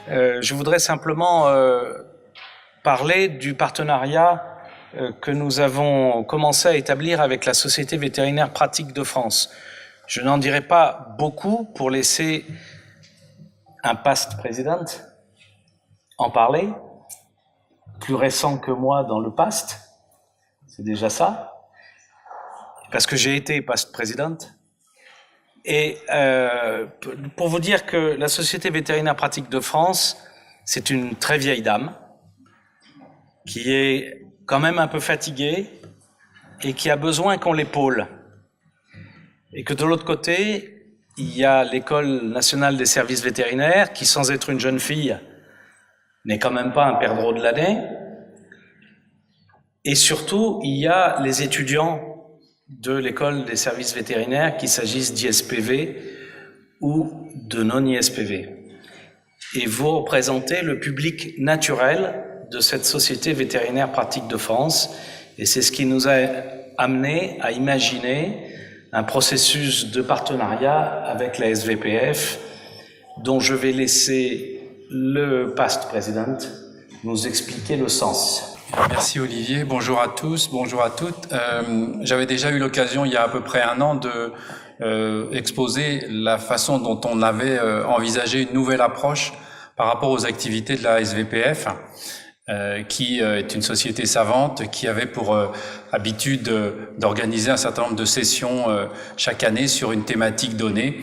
Je voudrais simplement parler du partenariat que nous avons commencé à établir avec la Société vétérinaire pratique de France. Je n'en dirai pas beaucoup pour laisser un past president en parler, plus récent que moi dans le past, c'est déjà ça, parce que j'ai été past president. Et pour vous dire que la Société vétérinaire pratique de France, c'est une très vieille dame qui est quand même un peu fatiguée et qui a besoin qu'on l'épaule. Et que de l'autre côté, il y a l'École nationale des services vétérinaires qui, sans être une jeune fille, n'est quand même pas un perdreau de l'année. Et surtout, il y a les étudiants de l'École des services vétérinaires, qu'il s'agisse d'ISPV ou de non-ISPV. Et vous représentez le public naturel de cette Société vétérinaire pratique de France, et c'est ce qui nous a amené à imaginer un processus de partenariat avec la SVPF, dont je vais laisser le past president nous expliquer le sens. Merci Olivier, bonjour à tous, bonjour à toutes. J'avais déjà eu l'occasion il y a à peu près un an de exposer la façon dont on avait envisagé une nouvelle approche par rapport aux activités de la SVPF, qui est une société savante qui avait pour habitude d'organiser un certain nombre de sessions chaque année sur une thématique donnée,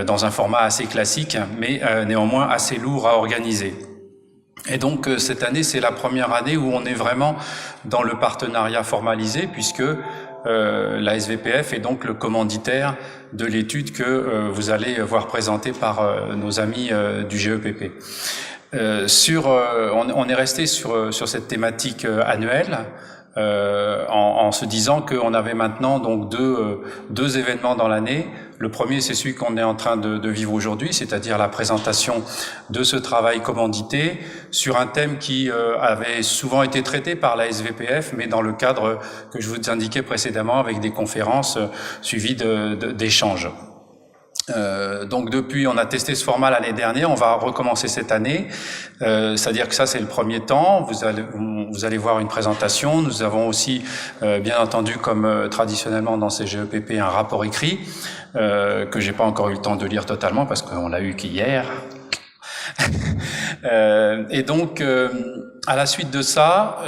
dans un format assez classique, mais néanmoins assez lourd à organiser. Et donc cette année, c'est la première année où on est vraiment dans le partenariat formalisé, puisque la SVPF est donc le commanditaire de l'étude que vous allez voir présentée par nos amis du GEPP. On est resté sur cette thématique annuelle, en se disant qu'on avait maintenant donc deux événements dans l'année. Le premier, c'est celui qu'on est en train de vivre aujourd'hui, c'est-à-dire la présentation de ce travail commandité sur un thème qui avait souvent été traité par la SVPF, mais dans le cadre que je vous indiquais précédemment, avec des conférences suivies d'échanges. Donc depuis, on a testé ce format l'année dernière, on va recommencer cette année, c'est-à-dire que ça c'est le premier temps, vous allez voir une présentation, nous avons aussi bien entendu comme traditionnellement dans ces GEPP un rapport écrit, que j'ai pas encore eu le temps de lire totalement parce qu'on l'a eu qu'hier. Et donc, à la suite de ça,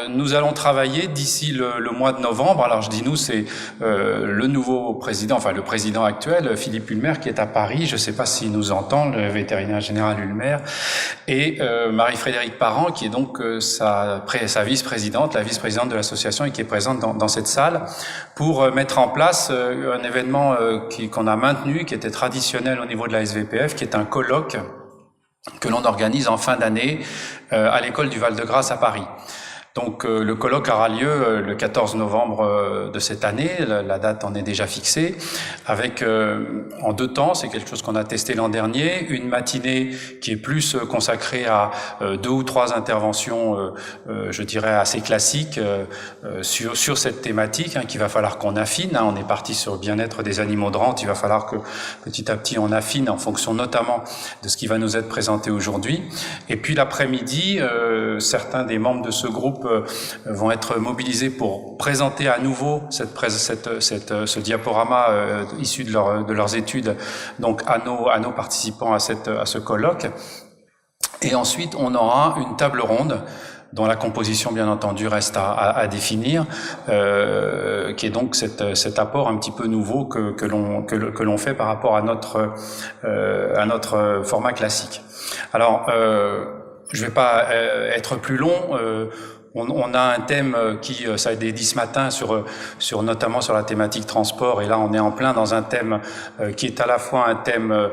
nous allons travailler d'ici le mois de novembre. Alors je dis nous, c'est le nouveau président, enfin le président actuel, Philippe Ulmer, qui est à Paris. Je ne sais pas s'il nous entend, le vétérinaire général Ulmer, et Marie-Frédérique Parent, qui est donc sa vice-présidente, la vice-présidente de l'association et qui est présente dans cette salle, pour mettre en place un événement qu'on a maintenu, qui était traditionnel au niveau de la SVPF, qui est un colloque que l'on organise en fin d'année à l'école du Val-de-Grâce à Paris. Donc le colloque aura lieu le 14 novembre de cette année, la date en est déjà fixée, avec en deux temps, c'est quelque chose qu'on a testé l'an dernier, une matinée qui est plus consacrée à deux ou trois interventions, je dirais assez classiques, sur cette thématique, qu'il va falloir qu'on affine. On est parti sur le bien-être des animaux de rente, il va falloir que petit à petit on affine en fonction notamment de ce qui va nous être présenté aujourd'hui. Et puis l'après-midi, certains des membres de ce groupe vont être mobilisés pour présenter à nouveau ce diaporama issu de leurs études donc à nos participants à ce colloque. Et ensuite, on aura une table ronde dont la composition, bien entendu, reste à définir, qui est donc cet apport un petit peu nouveau que l'on fait par rapport à notre format classique. Alors, je vais pas être plus long. On a un thème qui, ça a été dit ce matin, notamment sur la thématique transport, et là on est en plein dans un thème qui est à la fois un thème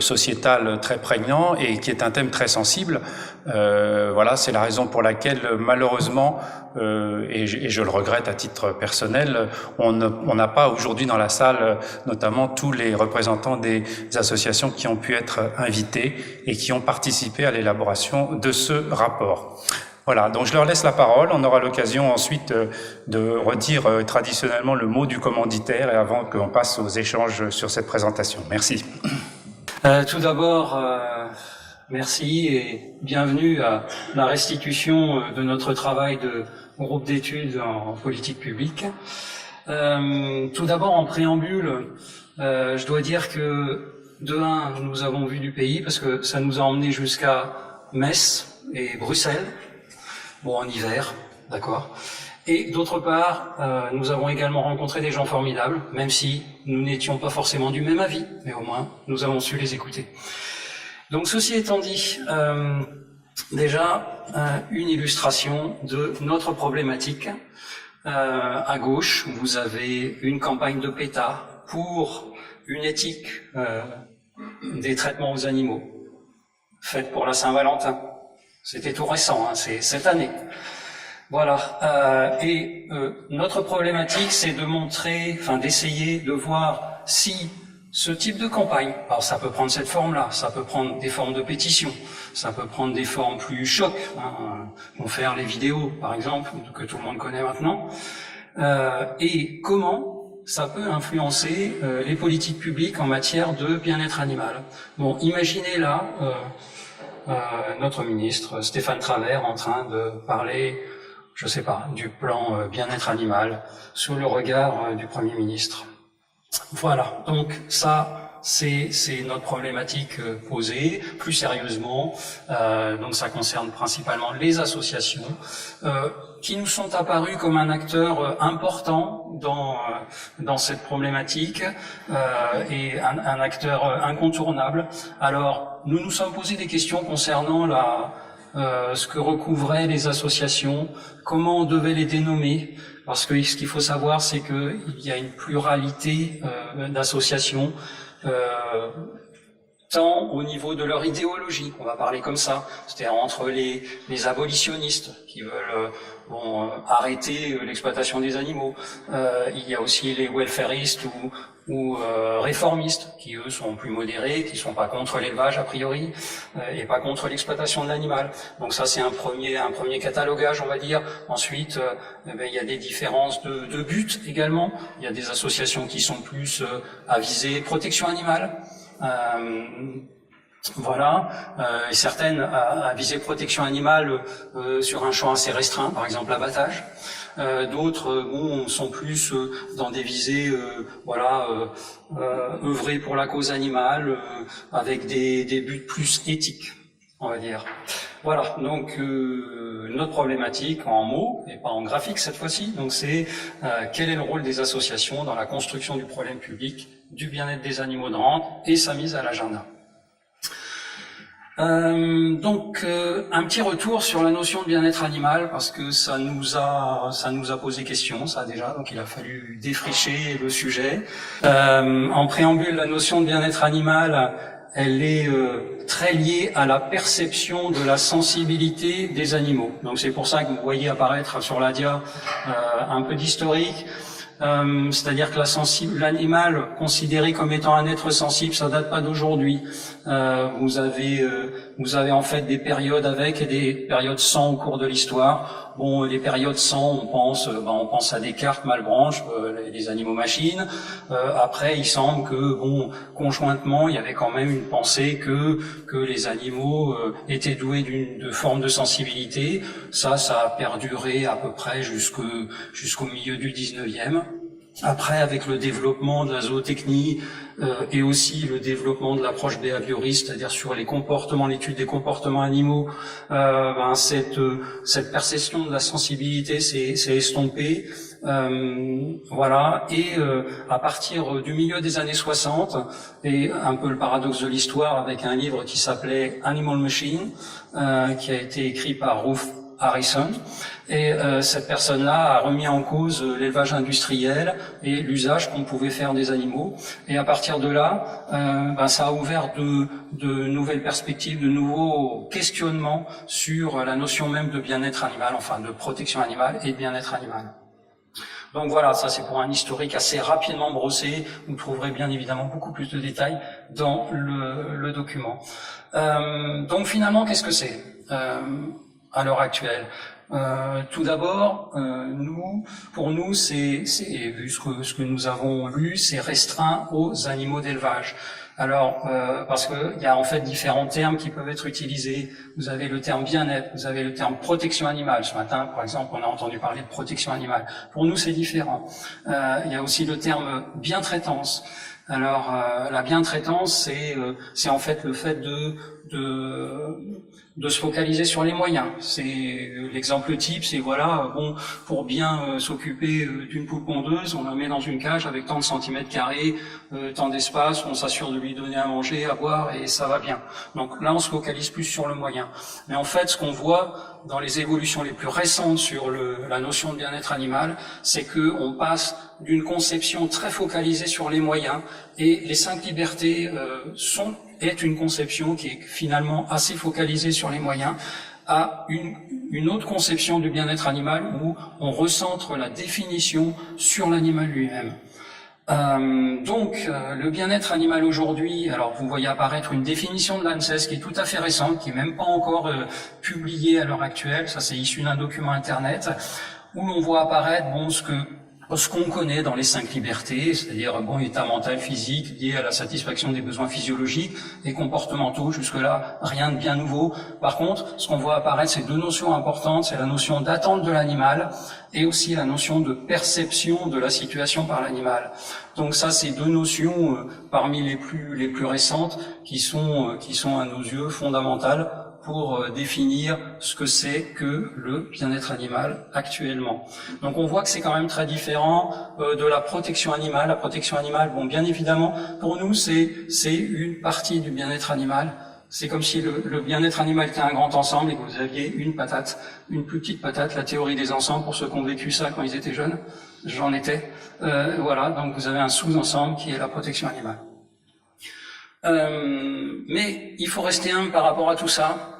sociétal très prégnant et qui est un thème très sensible. Voilà, c'est la raison pour laquelle malheureusement, et je le regrette à titre personnel, on n'a pas aujourd'hui dans la salle notamment tous les représentants des associations qui ont pu être invités et qui ont participé à l'élaboration de ce rapport. Voilà, donc je leur laisse la parole. On aura l'occasion ensuite de redire traditionnellement le mot du commanditaire et avant qu'on passe aux échanges sur cette présentation. Merci. Tout d'abord, merci et bienvenue à la restitution de notre travail de groupe d'études en politique publique. Tout d'abord, en préambule, je dois dire que de un, nous avons vu du pays parce que ça nous a emmenés jusqu'à Metz et Bruxelles, bon en hiver, d'accord. Et d'autre part, nous avons également rencontré des gens formidables, même si nous n'étions pas forcément du même avis, mais au moins nous avons su les écouter. Donc ceci étant dit, déjà une illustration de notre problématique. À gauche, vous avez une campagne de PETA pour une éthique des traitements aux animaux, faite pour la Saint-Valentin. C'était tout récent, hein, c'est cette année. Voilà. Notre problématique, c'est de montrer, enfin d'essayer de voir si ce type de campagne, alors ça peut prendre cette forme-là, ça peut prendre des formes de pétition, ça peut prendre des formes plus choc, hein, faire les vidéos par exemple, que tout le monde connaît maintenant, et comment ça peut influencer les politiques publiques en matière de bien-être animal. Bon, imaginez là notre ministre Stéphane Travert en train de parler, je sais pas, du plan bien-être animal sous le regard du Premier ministre. Voilà, donc ça, c'est notre problématique posée. Plus sérieusement, donc ça concerne principalement les associations qui nous sont apparues comme un acteur important dans cette problématique et un acteur incontournable. Alors, nous nous sommes posé des questions concernant ce que recouvraient les associations, comment on devait les dénommer, parce que ce qu'il faut savoir, c'est qu'il y a une pluralité d'associations, tant au niveau de leur idéologie, on va parler comme ça, c'est-à-dire entre les abolitionnistes qui veulent arrêter l'exploitation des animaux, il y a aussi les welfaristes ou réformistes, qui eux sont plus modérés, qui sont pas contre l'élevage a priori, et pas contre l'exploitation de l'animal. Donc ça c'est un premier catalogage, on va dire. Ensuite, il y a des différences de but également. Il y a des associations qui sont plus à viser protection animale. Voilà, et certaines à viser protection animale sur un champ assez restreint, par exemple l'abattage. D'autres sont plus dans des visées œuvrer pour la cause animale avec des buts plus éthiques, on va dire. Voilà, donc notre problématique en mots et pas en graphique cette fois-ci, donc c'est quel est le rôle des associations dans la construction du problème public du bien-être des animaux de rente et sa mise à l'agenda. Donc un petit retour sur la notion de bien-être animal parce que ça nous a posé question, ça déjà, donc il a fallu défricher le sujet. En préambule, la notion de bien-être animal, elle est très liée à la perception de la sensibilité des animaux. Donc c'est pour ça que vous voyez apparaître sur la dia un peu d'historique. C'est-à-dire que l'animal considéré comme étant un être sensible, ça date pas d'aujourd'hui. Vous avez en fait des périodes avec et des périodes sans au cours de l'histoire. Bon, les périodes sans, on pense à Descartes, Malebranche, les animaux machines. Après, il semble que conjointement, il y avait quand même une pensée que les animaux étaient doués de formes de sensibilité. Ça a perduré à peu près jusqu'au milieu du 19e. Après, avec le développement de la zootechnie et aussi le développement de l'approche behavioriste, c'est-à-dire sur les comportements, l'étude des comportements animaux, cette perception de la sensibilité s'est estompée. Voilà. Et à partir du milieu des années 60, et un peu le paradoxe de l'histoire, avec un livre qui s'appelait Animal Machine, qui a été écrit par Ruth Harrison, et cette personne-là a remis en cause l'élevage industriel et l'usage qu'on pouvait faire des animaux. Et à partir de là, ça a ouvert de nouvelles perspectives, de nouveaux questionnements sur la notion même de bien-être animal, enfin de protection animale et de bien-être animal. Donc voilà, ça c'est pour un historique assez rapidement brossé. Vous trouverez bien évidemment beaucoup plus de détails dans le document. Donc finalement, qu'est-ce que c'est à l'heure actuelle? Tout d'abord, pour nous, vu ce que nous avons lu, c'est restreint aux animaux d'élevage. Alors, parce qu'il y a en fait différents termes qui peuvent être utilisés. Vous avez le terme bien-être, vous avez le terme protection animale. Ce matin, par exemple, on a entendu parler de protection animale. Pour nous, c'est différent. Il y a aussi le terme bien-traitance. Alors, la bien-traitance, c'est en fait le fait de se focaliser sur les moyens. C'est l'exemple type, c'est voilà, bon, pour bien s'occuper d'une poule pondeuse, on la met dans une cage avec tant de centimètres carrés, tant d'espace, on s'assure de lui donner à manger, à boire, et ça va bien. Donc là, on se focalise plus sur le moyen. Mais en fait, ce qu'on voit dans les évolutions les plus récentes sur la notion de bien-être animal, c'est que on passe d'une conception très focalisée sur les moyens, et les 5 libertés est une conception qui est finalement assez focalisée sur les moyens, à une autre conception du bien-être animal où on recentre la définition sur l'animal lui-même. Le bien-être animal aujourd'hui, alors vous voyez apparaître une définition de l'ANSES qui est tout à fait récente, qui est même pas encore publiée à l'heure actuelle, ça c'est issu d'un document internet, où l'on voit apparaître ce qu'on connaît dans les 5 libertés, c'est-à-dire état mental, physique, lié à la satisfaction des besoins physiologiques et comportementaux. Jusque-là, rien de bien nouveau. Par contre, ce qu'on voit apparaître, c'est 2 notions importantes. C'est la notion d'attente de l'animal et aussi la notion de perception de la situation par l'animal. Donc ça, c'est 2 notions parmi les plus récentes qui sont à nos yeux fondamentales pour définir ce que c'est que le bien-être animal actuellement. Donc on voit que c'est quand même très différent de la protection animale. La protection animale, bon, bien évidemment, pour nous, c'est une partie du bien-être animal. C'est comme si le bien-être animal était un grand ensemble et que vous aviez une plus petite patate, la théorie des ensembles, pour ceux qui ont vécu ça quand ils étaient jeunes. J'en étais. Voilà, donc vous avez un sous-ensemble qui est la protection animale. Mais il faut rester humble par rapport à tout ça.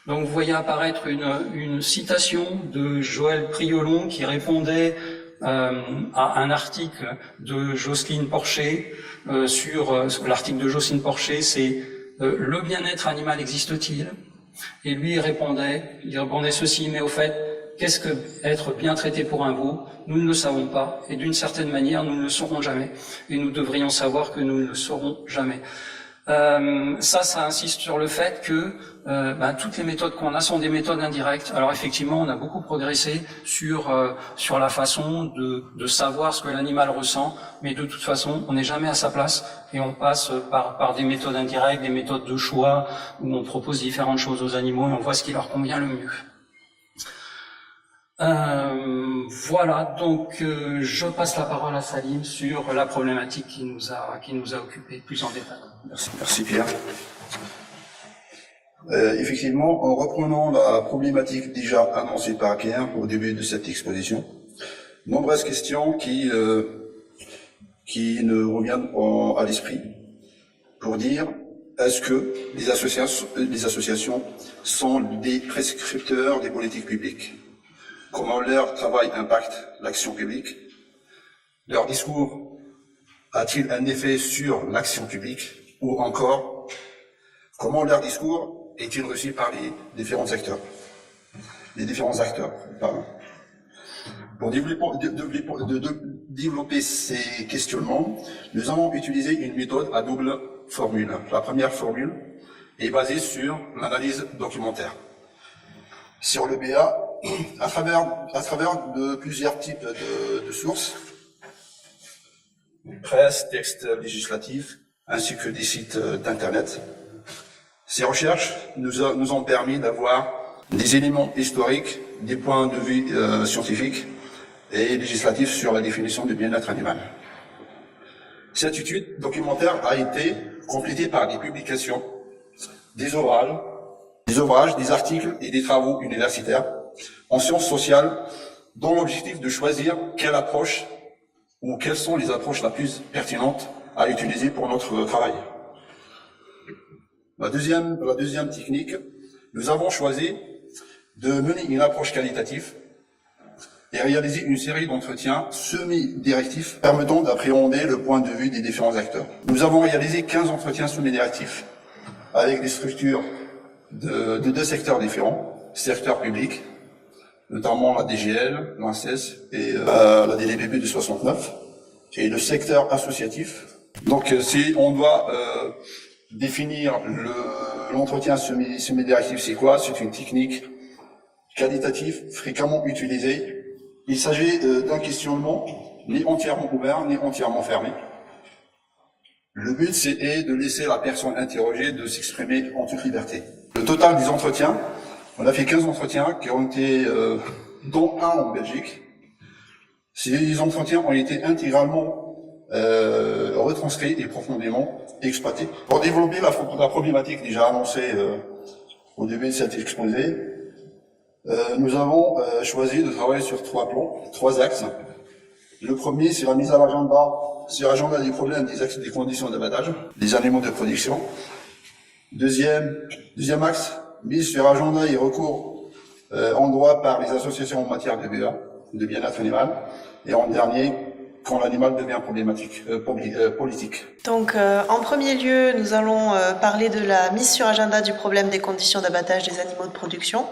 Donc vous voyez apparaître une citation de Joël Priolon qui répondait à un article de Jocelyne Porcher sur l'article de Jocelyne Porcher, c'est le bien-être animal existe-t-il? Et lui il répondait ceci, mais au fait, qu'est-ce que être bien traité pour un veau? Nous ne le savons pas, et d'une certaine manière, nous ne le saurons jamais. Et nous devrions savoir que nous ne le saurons jamais. Ça insiste sur le fait que toutes les méthodes qu'on a sont des méthodes indirectes. Alors effectivement, on a beaucoup progressé sur la façon de savoir ce que l'animal ressent, mais de toute façon, on n'est jamais à sa place et on passe par des méthodes indirectes, des méthodes de choix où on propose différentes choses aux animaux et on voit ce qui leur convient le mieux. Voilà, donc je passe la parole à Salim sur la problématique qui nous a occupé plus en détail. Merci Pierre. Effectivement, en reprenant la problématique déjà annoncée par Pierre au début de cette exposition, nombreuses questions qui nous reviennent à l'esprit pour dire est-ce que les associations sont des prescripteurs des politiques publiques? Comment leur travail impacte l'action publique? Leur discours a-t-il un effet sur l'action publique? Ou encore, comment leur discours est-il reçu par les différents acteurs? Pardon. Pour développer ces questionnements, nous avons utilisé une méthode à double formule. La première formule est basée sur l'analyse documentaire. Sur le BA, à travers de plusieurs types de sources, presse, textes législatifs, ainsi que des sites d'internet. Ces recherches nous ont permis d'avoir des éléments historiques, des points de vue scientifiques et législatifs sur la définition du bien-être animal. Cette étude documentaire a été complétée par des publications, des ouvrages, des articles et des travaux universitaires en sciences sociales, dont l'objectif de choisir quelle approche ou quelles sont les approches la plus pertinentes à utiliser pour notre travail. La deuxième technique, nous avons choisi de mener une approche qualitative et réaliser une série d'entretiens semi-directifs permettant d'appréhender le point de vue des différents acteurs. Nous avons réalisé 15 entretiens semi-directifs avec des structures de 2 secteurs différents, secteur public, notamment la DGL, l'ANSES et la DLPP de 69, et le secteur associatif, Donc si on doit définir l'entretien semi-directif, c'est quoi? C'est une technique qualitative fréquemment utilisée. Il s'agit d'un questionnement ni entièrement ouvert ni entièrement fermé. Le but, c'est de laisser la personne interrogée de s'exprimer en toute liberté. Le total des entretiens, on a fait 15 entretiens qui ont été, dont un en Belgique. Ces entretiens ont été intégralement retranscrits et profondément exploités. Pour développer la problématique déjà annoncée au début de cet exposé, nous avons choisi de travailler sur 3 plans, 3 axes. Le premier, c'est la mise à l'agenda, sur l'agenda des problèmes des conditions d'abattage des animaux de production. Deuxième axe, mise sur l'agenda et recours en droit par les associations en matière de BA, de bien-être animal. Et en dernier, quand l'animal devient problématique, politique. Donc, en premier lieu, nous allons parler de la mise sur agenda du problème des conditions d'abattage des animaux de production.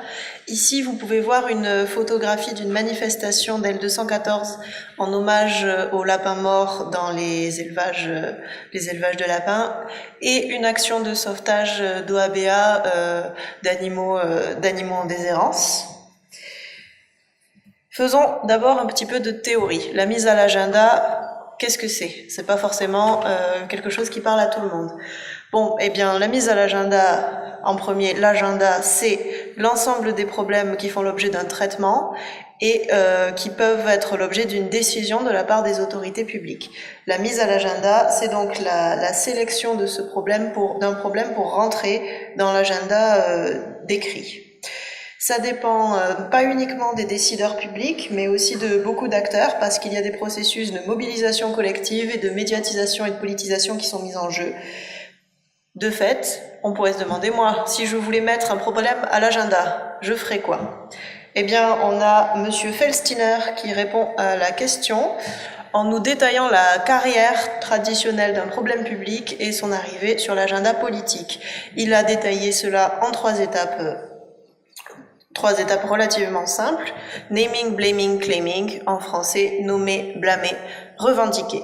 Ici, vous pouvez voir une photographie d'une manifestation d'L214 en hommage aux lapins morts dans les élevages de lapins et une action de sauvetage d'OABA d'animaux en déshérence. Faisons d'abord un petit peu de théorie. La mise à l'agenda, qu'est-ce que c'est? C'est pas forcément quelque chose qui parle à tout le monde. Bon, eh bien, la mise à l'agenda, en premier, l'agenda, c'est l'ensemble des problèmes qui font l'objet d'un traitement et qui peuvent être l'objet d'une décision de la part des autorités publiques. La mise à l'agenda, c'est donc la sélection de ce problème d'un problème pour rentrer dans l'agenda décrit. Ça dépend pas uniquement des décideurs publics, mais aussi de beaucoup d'acteurs, parce qu'il y a des processus de mobilisation collective et de médiatisation et de politisation qui sont mis en jeu. De fait, on pourrait se demander, moi, si je voulais mettre un problème à l'agenda, je ferais quoi? Eh bien, on a Monsieur Felstiner qui répond à la question en nous détaillant la carrière traditionnelle d'un problème public et son arrivée sur l'agenda politique. Il a détaillé cela en 3 étapes relativement simples. Naming, blaming, claiming. En français, nommer, blâmer, revendiquer.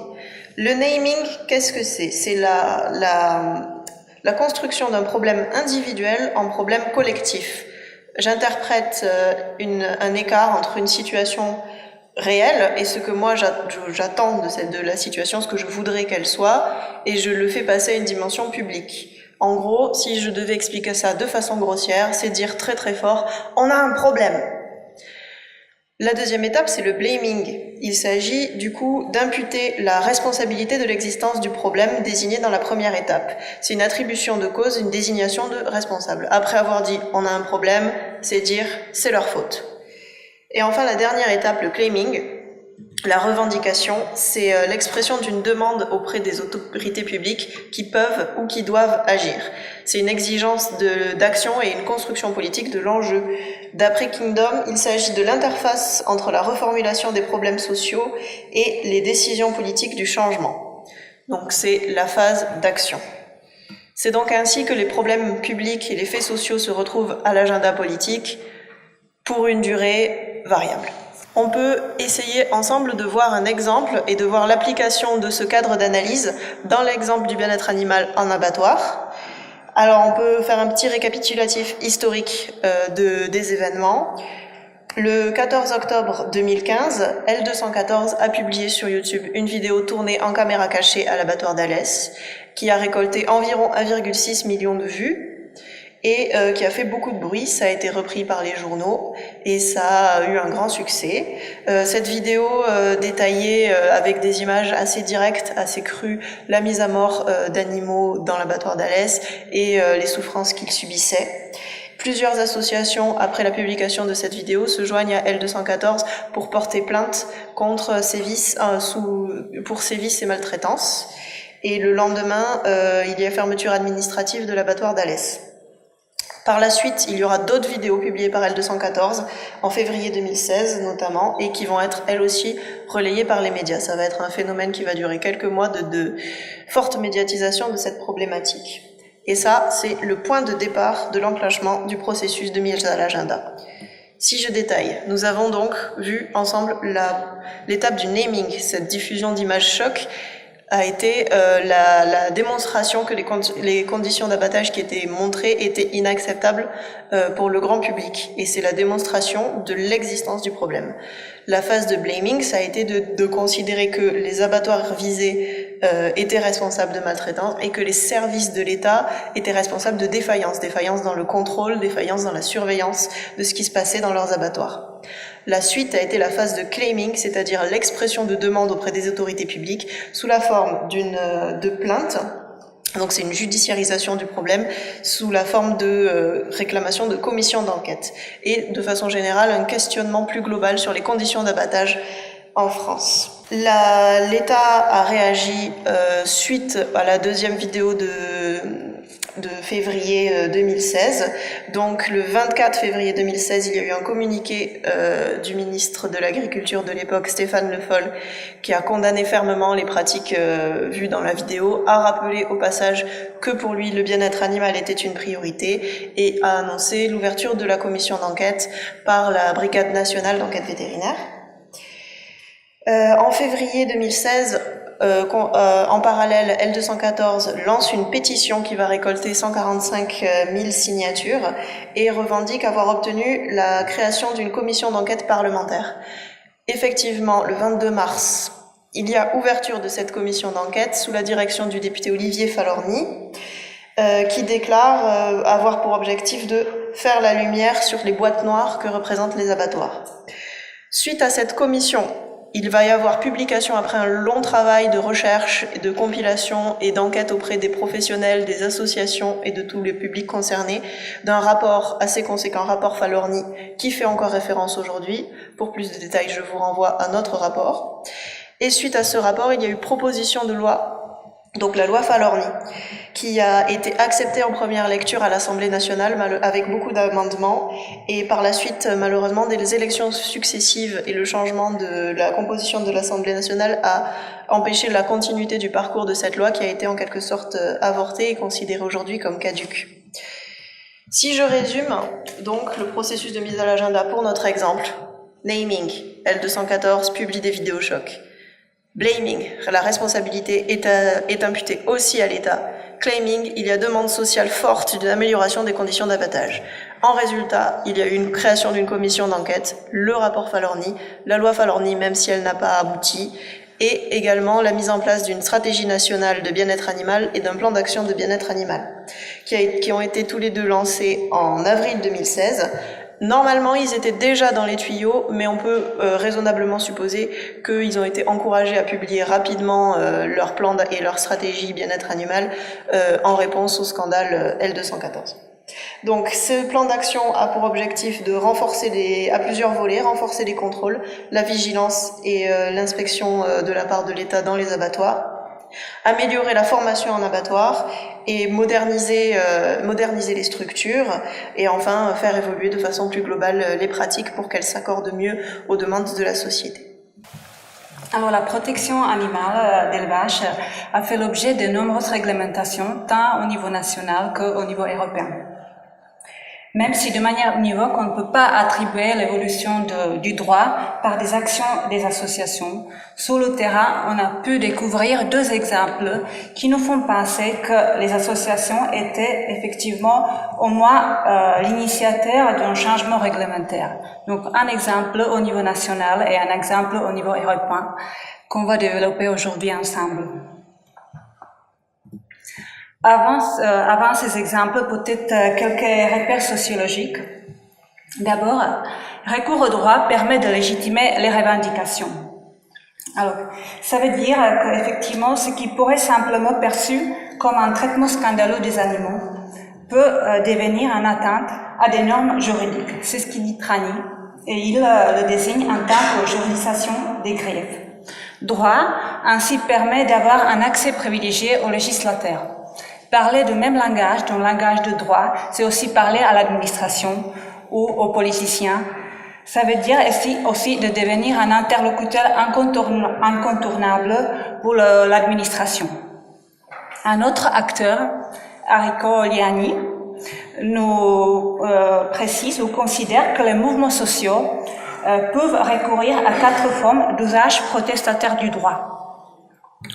Le naming, qu'est-ce que c'est? C'est la construction d'un problème individuel en problème collectif. J'interprète un écart entre une situation réelle et ce que moi j'attends de la situation, ce que je voudrais qu'elle soit, et je le fais passer à une dimension publique. En gros, si je devais expliquer ça de façon grossière, c'est dire très très fort « on a un problème ». La deuxième étape, c'est le blaming. Il s'agit du coup d'imputer la responsabilité de l'existence du problème désigné dans la première étape. C'est une attribution de cause, une désignation de responsable. Après avoir dit « on a un problème », c'est dire « c'est leur faute ». Et enfin, la dernière étape, le claiming. La revendication, c'est l'expression d'une demande auprès des autorités publiques qui peuvent ou qui doivent agir. C'est une exigence d'action et une construction politique de l'enjeu. D'après Kingdom, il s'agit de l'interface entre la reformulation des problèmes sociaux et les décisions politiques du changement. Donc c'est la phase d'action. C'est donc ainsi que les problèmes publics et les faits sociaux se retrouvent à l'agenda politique pour une durée variable. On peut essayer ensemble de voir un exemple et de voir l'application de ce cadre d'analyse dans l'exemple du bien-être animal en abattoir. Alors on peut faire un petit récapitulatif historique des événements. Le 14 octobre 2015, L214 a publié sur YouTube une vidéo tournée en caméra cachée à l'abattoir d'Alès qui a récolté environ 1,6 million de vues. Et qui a fait beaucoup de bruit. Ça a été repris par les journaux et ça a eu un grand succès. Cette vidéo détaillait avec des images assez directes, assez crues, la mise à mort d'animaux dans l'abattoir d'Alès et les souffrances qu'ils subissaient. Plusieurs associations, après la publication de cette vidéo, se joignent à L214 pour porter plainte contre pour sévices et maltraitance. Et le lendemain, il y a fermeture administrative de l'abattoir d'Alès. Par la suite, il y aura d'autres vidéos publiées par L214, en février 2016 notamment, et qui vont être elles aussi relayées par les médias. Ça va être un phénomène qui va durer quelques mois de forte médiatisation de cette problématique. Et ça, c'est le point de départ de l'enclenchement du processus de mise à l'agenda. Si je détaille, nous avons donc vu ensemble l'étape du naming, cette diffusion d'images chocs a été la démonstration que les conditions d'abattage qui étaient montrées étaient inacceptables pour le grand public. Et c'est la démonstration de l'existence du problème. La phase de blaming, ça a été de considérer que les abattoirs visés étaient responsables de maltraitance et que les services de l'État étaient responsables de défaillances dans le contrôle, défaillances dans la surveillance de ce qui se passait dans leurs abattoirs. La suite a été la phase de claiming, c'est-à-dire l'expression de demande auprès des autorités publiques sous la forme de plainte. Donc c'est une judiciarisation du problème sous la forme de réclamation de commission d'enquête et de façon générale un questionnement plus global sur les conditions d'abattage en France. L'État a réagi suite à la deuxième vidéo de février 2016. Donc le 24 février 2016, il y a eu un communiqué du ministre de l'Agriculture de l'époque, Stéphane Le Foll, qui a condamné fermement les pratiques vues dans la vidéo, a rappelé au passage que pour lui le bien-être animal était une priorité et a annoncé l'ouverture de la commission d'enquête par la Brigade nationale d'enquête vétérinaire. En février 2016, en parallèle, L214 lance une pétition qui va récolter 145 000 signatures et revendique avoir obtenu la création d'une commission d'enquête parlementaire. Effectivement, le 22 mars, il y a ouverture de cette commission d'enquête sous la direction du député Olivier Falorni, qui déclare avoir pour objectif de faire la lumière sur les boîtes noires que représentent les abattoirs. Suite à cette commission, il va y avoir publication après un long travail de recherche, de compilation et d'enquête auprès des professionnels, des associations et de tous les publics concernés, d'un rapport assez conséquent, rapport Falorni, qui fait encore référence aujourd'hui. Pour plus de détails, je vous renvoie à notre rapport. Et suite à ce rapport, il y a eu proposition de loi, donc la loi Falorni, qui a été acceptée en première lecture à l'Assemblée nationale avec beaucoup d'amendements et par la suite, malheureusement, des élections successives et le changement de la composition de l'Assemblée nationale a empêché la continuité du parcours de cette loi qui a été en quelque sorte avortée et considérée aujourd'hui comme caduque. Si je résume donc le processus de mise à l'agenda pour notre exemple, naming, L214 publie des vidéos chocs. Blaming, la responsabilité est imputée aussi à l'État. Claiming, il y a demande sociale forte d'une amélioration des conditions d'abattage. En résultat, il y a eu une création d'une commission d'enquête, le rapport Falorni, la loi Falorni, même si elle n'a pas abouti, et également la mise en place d'une stratégie nationale de bien-être animal et d'un plan d'action de bien-être animal, qui ont été tous les deux lancés en avril 2016. Normalement, ils étaient déjà dans les tuyaux, mais on peut raisonnablement supposer qu'ils ont été encouragés à publier rapidement leur plan et leur stratégie bien-être animal en réponse au scandale L214. Donc, ce plan d'action a pour objectif de renforcer à plusieurs volets, renforcer les contrôles, la vigilance et l'inspection de la part de l'État dans les abattoirs, améliorer la formation en abattoir et moderniser les structures et enfin faire évoluer de façon plus globale les pratiques pour qu'elles s'accordent mieux aux demandes de la société. Alors, la protection animale d'élevage a fait l'objet de nombreuses réglementations, tant au niveau national qu'au niveau européen. Même si de manière univoque, on ne peut pas attribuer l'évolution du droit par des actions des associations, sur le terrain, on a pu découvrir deux exemples qui nous font penser que les associations étaient effectivement au moins l'initiateur d'un changement réglementaire. Donc un exemple au niveau national et un exemple au niveau européen qu'on va développer aujourd'hui ensemble. Avant ces exemples, peut-être quelques repères sociologiques. D'abord, recours au droit permet de légitimer les revendications. Alors, ça veut dire qu'effectivement, ce qui pourrait simplement perçu comme un traitement scandaleux des animaux peut devenir une atteinte à des normes juridiques. C'est ce qu'il dit Trani, et il le désigne en tant que juridisation des griefs. Droit, ainsi, permet d'avoir un accès privilégié au législateur. Parler du même langage, d'un langage de droit, c'est aussi parler à l'administration ou aux politiciens. Ça veut dire aussi de devenir un interlocuteur incontournable pour l'administration. Un autre acteur, Enrico Liani, nous précise ou considère que les mouvements sociaux peuvent recourir à 4 formes d'usage protestataire du droit.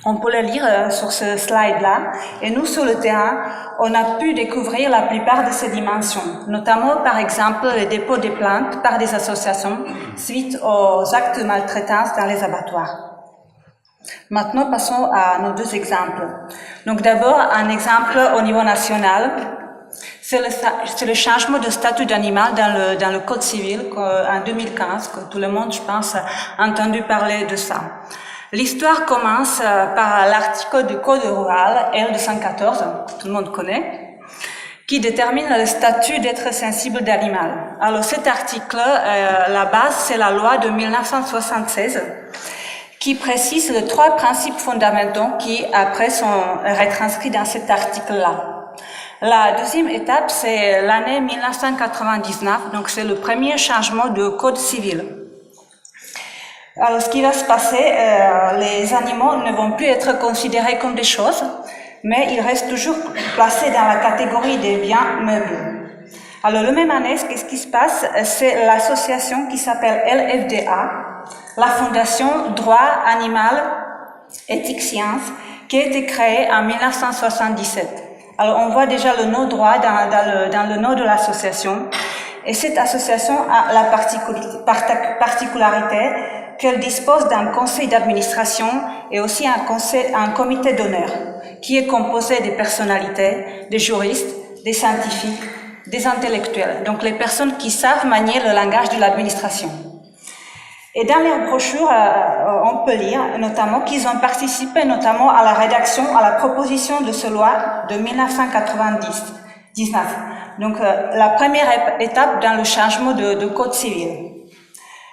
On peut le lire sur ce slide-là. Et nous, sur le terrain, on a pu découvrir la plupart de ces dimensions, notamment, par exemple, le dépôt des plaintes par des associations suite aux actes de maltraitance dans les abattoirs. Maintenant, passons à nos deux exemples. Donc d'abord, un exemple au niveau national, c'est le changement de statut d'animal dans le Code civil en 2015, que tout le monde, je pense, a entendu parler de ça. L'histoire commence par l'article du Code rural L214, que tout le monde connaît, qui détermine le statut d'être sensible d'animal. Alors cet article, la base, c'est la loi de 1976, qui précise les 3 principes fondamentaux qui, après, sont retranscrits dans cet article-là. La deuxième étape, c'est l'année 1999, donc c'est le premier changement de Code civil. Alors, ce qui va se passer, les animaux ne vont plus être considérés comme des choses, mais ils restent toujours placés dans la catégorie des biens meubles. Alors, la même année, qu'est-ce qui se passe? C'est l'association qui s'appelle LFDA, la Fondation Droit Animal Éthique Science, qui a été créée en 1977. Alors, on voit déjà le nom droit dans le nom de l'association. Et cette association a la particularité qu'elle dispose d'un conseil d'administration et aussi un comité d'honneur qui est composé des personnalités, des juristes, des scientifiques, des intellectuels, donc les personnes qui savent manier le langage de l'administration. Et dans les brochures, on peut lire notamment qu'ils ont participé notamment à la rédaction, à la proposition de cette loi de 1999. Donc la première étape dans le changement de code civil.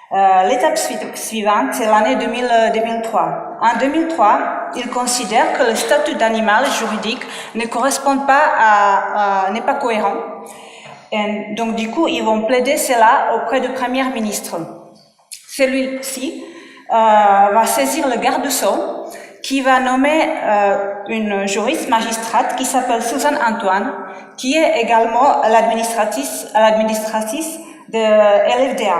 L'étape suivante, c'est l'année 2003. En 2003, ils considèrent que le statut d'animal juridique ne correspond pas n'est pas cohérent. Et donc, du coup, ils vont plaider cela auprès du Premier ministre. Celui-ci va saisir le garde-sceau qui va nommer une juriste magistrate qui s'appelle Suzanne Antoine, qui est également l'administratrice de LFDA.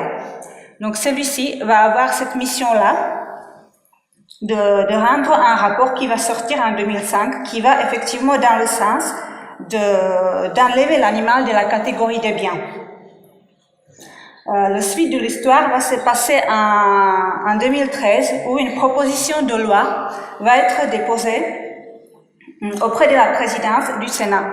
Donc celui-ci va avoir cette mission-là de rendre un rapport qui va sortir en 2005, qui va effectivement dans le sens d'enlever l'animal de la catégorie des biens. La suite de l'histoire va se passer en 2013, où une proposition de loi va être déposée auprès de la présidence du Sénat.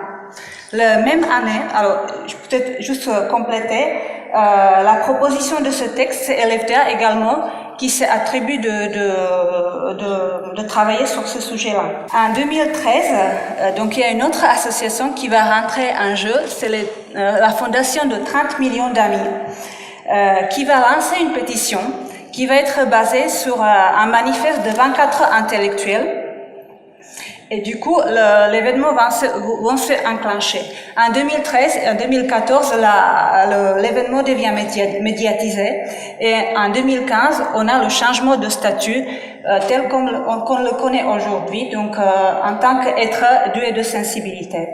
La même année, alors je peux peut-être juste compléter, la proposition de ce texte, c'est LFDA également qui s'est attribué de travailler sur ce sujet-là. En 2013, donc il y a une autre association qui va rentrer en jeu, c'est la fondation de 30 millions d'amis, qui va lancer une pétition qui va être basée sur un manifeste de 24 intellectuels. Et du coup, l'événement va se enclencher. En 2013 et en 2014, l'événement devient médiatisé. Et en 2015, on a le changement de statut tel qu'on le connaît aujourd'hui, donc en tant qu'être doué de sensibilité.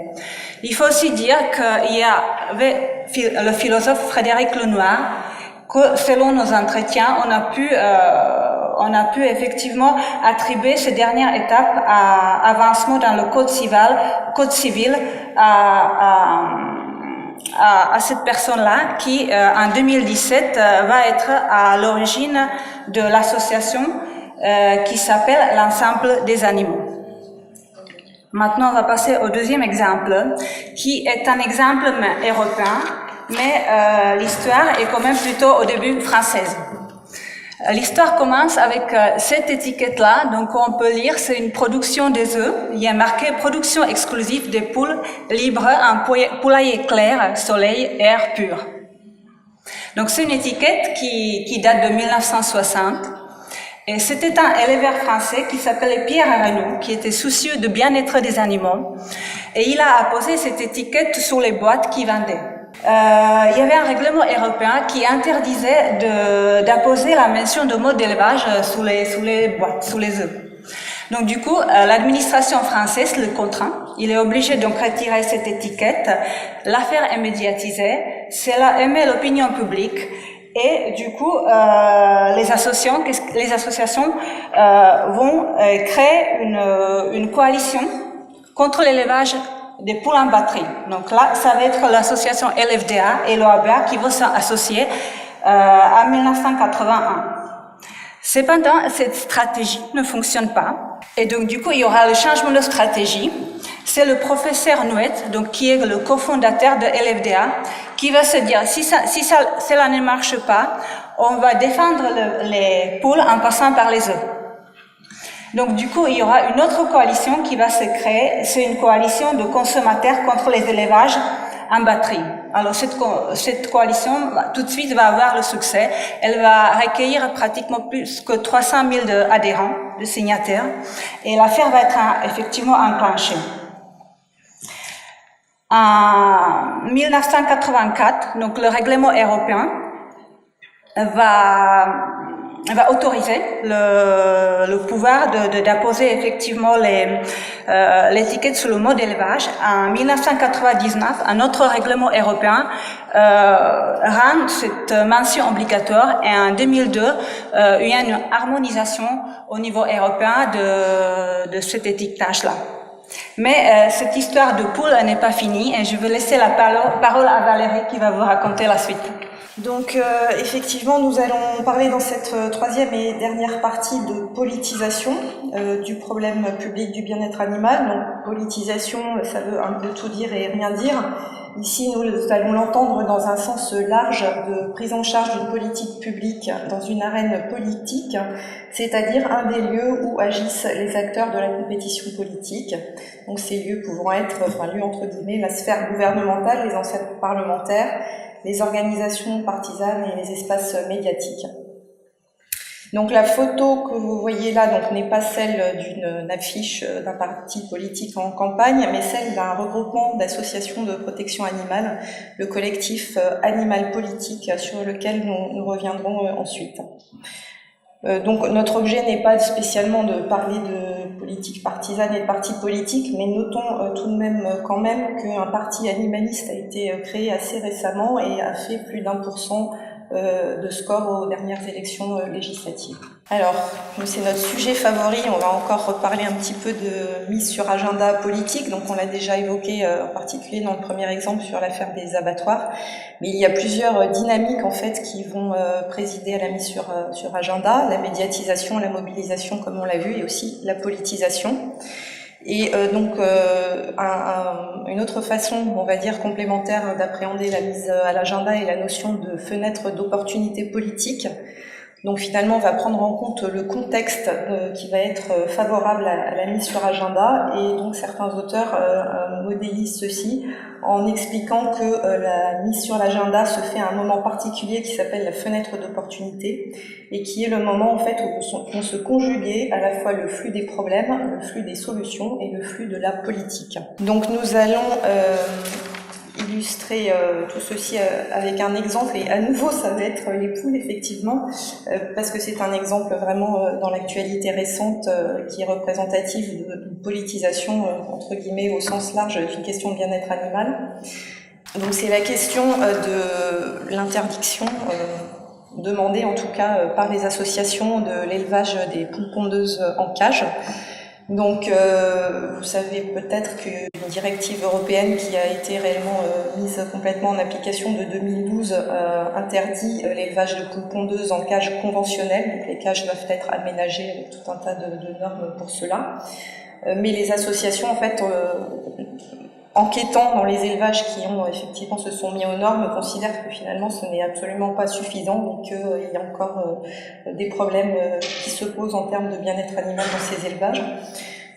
Il faut aussi dire qu'il y avait le philosophe Frédéric Lenoir, que selon nos entretiens, on a pu effectivement attribuer ces dernières étapes à avancement dans le code civil à cette personne-là qui, en 2017, va être à l'origine de l'association qui s'appelle l'Ensemble des animaux. Maintenant, on va passer au deuxième exemple, qui est un exemple européen, mais l'histoire est quand même plutôt au début française. L'histoire commence avec cette étiquette-là, donc on peut lire, c'est une production des œufs. Il y a marqué production exclusive des poules libres en poulailler clair, soleil, air pur. Donc c'est une étiquette qui date de 1960. Et c'était un éleveur français qui s'appelait Pierre Arnaud, qui était soucieux du bien-être des animaux. Et il a apposé cette étiquette sur les boîtes qu'il vendait. Il y avait un règlement européen qui interdisait d'apposer la mention de mode d'élevage sous les boîtes, sous les œufs. Donc du coup, l'administration française le contraint. Il est obligé donc de retirer cette étiquette. L'affaire est médiatisée. Cela émet l'opinion publique. Et du coup, les associations vont créer une coalition contre l'élevage des poules en batterie. Donc là, ça va être l'association LFDA et l'OABA qui vont s'associer en 1981. Cependant, cette stratégie ne fonctionne pas. Et donc, du coup, il y aura le changement de stratégie. C'est le professeur Nouet, donc, qui est le cofondateur de LFDA, qui va se dire, si cela ne marche pas, on va défendre les poules en passant par les œufs. Donc, du coup, il y aura une autre coalition qui va se créer. C'est une coalition de consommateurs contre les élevages en batterie. Alors, cette coalition, tout de suite, va avoir le succès. Elle va recueillir pratiquement plus que 300 000 adhérents, de signataires, et l'affaire va être effectivement enclenchée. En 1984, donc, le règlement européen va autoriser le pouvoir d'apposer effectivement l'étiquette sur le mode élevage. En 1999, un autre règlement européen rend cette mention obligatoire, et en 2002, il y a une harmonisation au niveau européen de cet étiquetage-là. Mais cette histoire de poule n'est pas finie, et je vais laisser la parole à Valérie qui va vous raconter la suite. Donc effectivement, nous allons parler dans cette troisième et dernière partie de politisation du problème public du bien-être animal. Donc politisation, ça veut un peu tout dire et rien dire. Ici, nous allons l'entendre dans un sens large de prise en charge d'une politique publique dans une arène politique, c'est-à-dire un des lieux où agissent les acteurs de la compétition politique. Donc ces lieux pouvant être, lieux entre guillemets, la sphère gouvernementale, les enceintes parlementaires, les organisations partisanes et les espaces médiatiques. Donc la photo que vous voyez là n'est pas celle d'une affiche d'un parti politique en campagne, mais celle d'un regroupement d'associations de protection animale, le collectif Animal Politique, sur lequel nous reviendrons ensuite. Donc notre objet n'est pas spécialement de parler de politique partisane et de partis politiques, mais notons tout de même quand même qu'un parti animaliste a été créé assez récemment et a fait plus d'1% de score aux dernières élections législatives. Alors, c'est notre sujet favori, on va encore reparler un petit peu de mise sur agenda politique, donc on l'a déjà évoqué en particulier dans le premier exemple sur l'affaire des abattoirs, mais il y a plusieurs dynamiques en fait qui vont présider à la mise sur agenda, la médiatisation, la mobilisation comme on l'a vu, et aussi la politisation. Et une autre façon, on va dire, complémentaire d'appréhender la mise à l'agenda est la notion de fenêtre d'opportunité politique. Donc finalement, on va prendre en compte le contexte qui va être favorable à la mise sur agenda, et donc certains auteurs modélisent ceci en expliquant que la mise sur l'agenda se fait à un moment particulier qui s'appelle la fenêtre d'opportunité, et qui est le moment en fait où vont se conjuguer à la fois le flux des problèmes, le flux des solutions et le flux de la politique. Donc nous allons illustrer tout ceci avec un exemple, et à nouveau ça va être les poules effectivement, parce que c'est un exemple vraiment dans l'actualité récente qui est représentatif d'une politisation entre guillemets au sens large d'une question de bien-être animal. Donc c'est la question de l'interdiction demandée en tout cas par les associations de l'élevage des poules pondeuses en cage. Donc, vous savez peut-être qu'une directive européenne qui a été réellement mise complètement en application de 2012 interdit l'élevage de poules pondeuses en cage conventionnelle. Donc, les cages doivent être aménagées avec tout un tas de normes pour cela. Mais les associations, en fait, enquêtant dans les élevages qui ont effectivement se sont mis aux normes, considèrent que finalement ce n'est absolument pas suffisant, et qu'il y a encore des problèmes qui se posent en termes de bien-être animal dans ces élevages.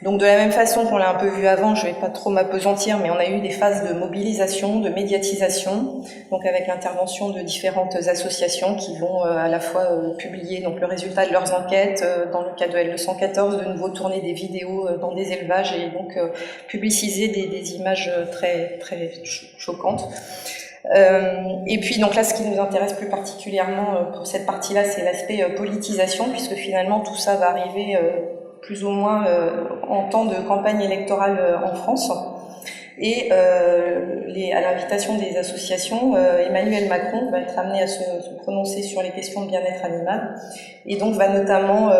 Donc de la même façon qu'on l'a un peu vu avant, je ne vais pas trop m'appesantir, mais on a eu des phases de mobilisation, de médiatisation, donc avec l'intervention de différentes associations qui vont à la fois publier donc le résultat de leurs enquêtes, dans le cas de L214, de nouveau tourner des vidéos dans des élevages, et donc publiciser des images très très choquantes. Et puis donc là, ce qui nous intéresse plus particulièrement pour cette partie-là, c'est l'aspect politisation, puisque finalement tout ça va arriver plus ou moins en temps de campagne électorale en France. Et à l'invitation des associations, Emmanuel Macron va être amené à se prononcer sur les questions de bien-être animal et donc va notamment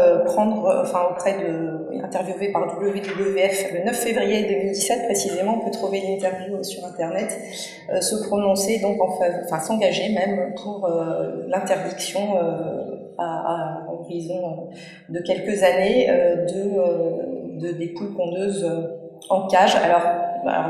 interviewé par WWF le 9 février 2017 précisément, on peut trouver l'interview sur internet, se prononcer donc s'engager même pour l'interdiction à horizon de quelques années des poules pondeuses en cage. Alors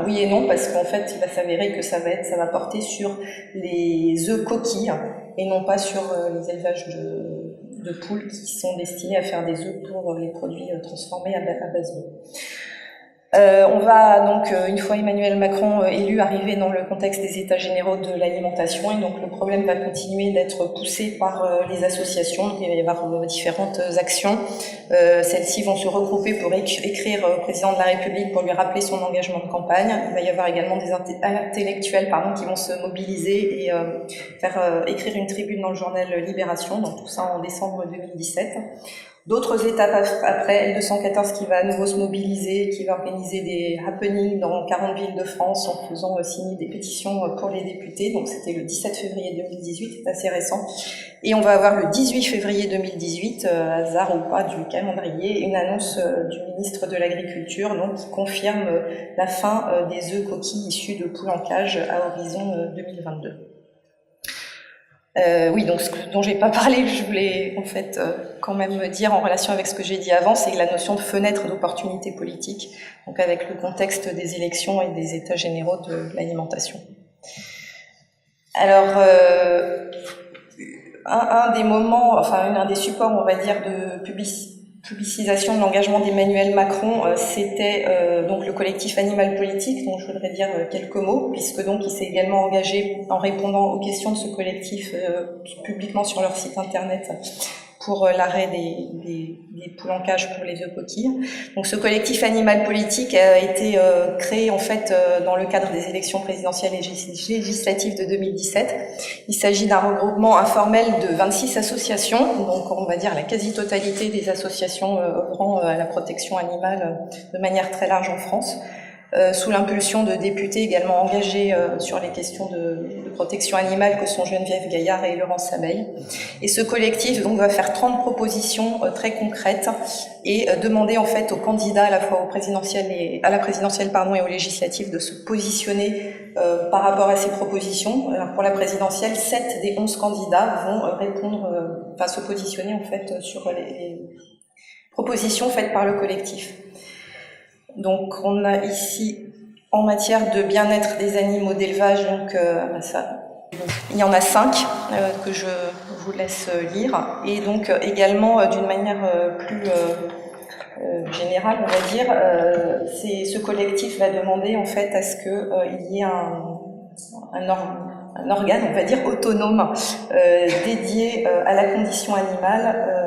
oui et non, parce qu'en fait il va s'avérer que ça va porter sur les œufs coquilles et non pas sur les élevages de poules qui sont destinés à faire des œufs pour les produits transformés à base d'œufs. On va donc, une fois Emmanuel Macron élu, arriver dans le contexte des États généraux de l'alimentation, et donc le problème va continuer d'être poussé par les associations. Donc, il va y avoir différentes actions. Celles-ci vont se regrouper pour écrire au président de la République pour lui rappeler son engagement de campagne. Il va y avoir également des intellectuels qui vont se mobiliser et faire écrire une tribune dans le journal Libération, donc tout ça en décembre 2017. D'autres étapes après, L214 qui va à nouveau se mobiliser, qui va organiser des happenings dans 40 villes de France en faisant signer des pétitions pour les députés. Donc c'était le 17 février 2018, c'est assez récent. Et on va avoir le 18 février 2018, hasard ou pas du calendrier, une annonce du ministre de l'Agriculture donc, qui confirme la fin des œufs coquilles issus de poules en cage à horizon 2022. Oui, donc ce dont j'ai pas parlé, je voulais en fait quand même me dire en relation avec ce que j'ai dit avant, c'est la notion de fenêtre d'opportunité politique, donc avec le contexte des élections et des états généraux de l'alimentation. Alors, un des moments, un des supports, on va dire, de publicisation de l'engagement d'Emmanuel Macron, c'était donc le collectif Animal Politique, dont je voudrais dire quelques mots, puisque donc il s'est également engagé en répondant aux questions de ce collectif publiquement sur leur site internet pour l'arrêt des poules en cage pour les œufs coquilles. Donc ce collectif Animal Politique a été créé en fait dans le cadre des élections présidentielles et législatives de 2017. Il s'agit d'un regroupement informel de 26 associations, donc on va dire la quasi-totalité des associations œuvrant à la protection animale de manière très large en France, sous l'impulsion de députés également engagés sur les questions de protection animale que sont Geneviève Gaillard et Laurence Sabeil. Et ce collectif donc va faire 30 propositions très concrètes et demander en fait aux candidats à la fois et aux législatives de se positionner par rapport à ces propositions. Alors pour la présidentielle, 7 des 11 candidats vont se positionner en fait sur les propositions faites par le collectif. Donc on a ici, en matière de bien-être des animaux d'élevage, il y en a 5 que je vous laisse lire, et donc également d'une manière plus générale, on va dire, ce collectif va demander en fait à ce qu'il y ait un organe, on va dire, autonome, dédié à la condition animale,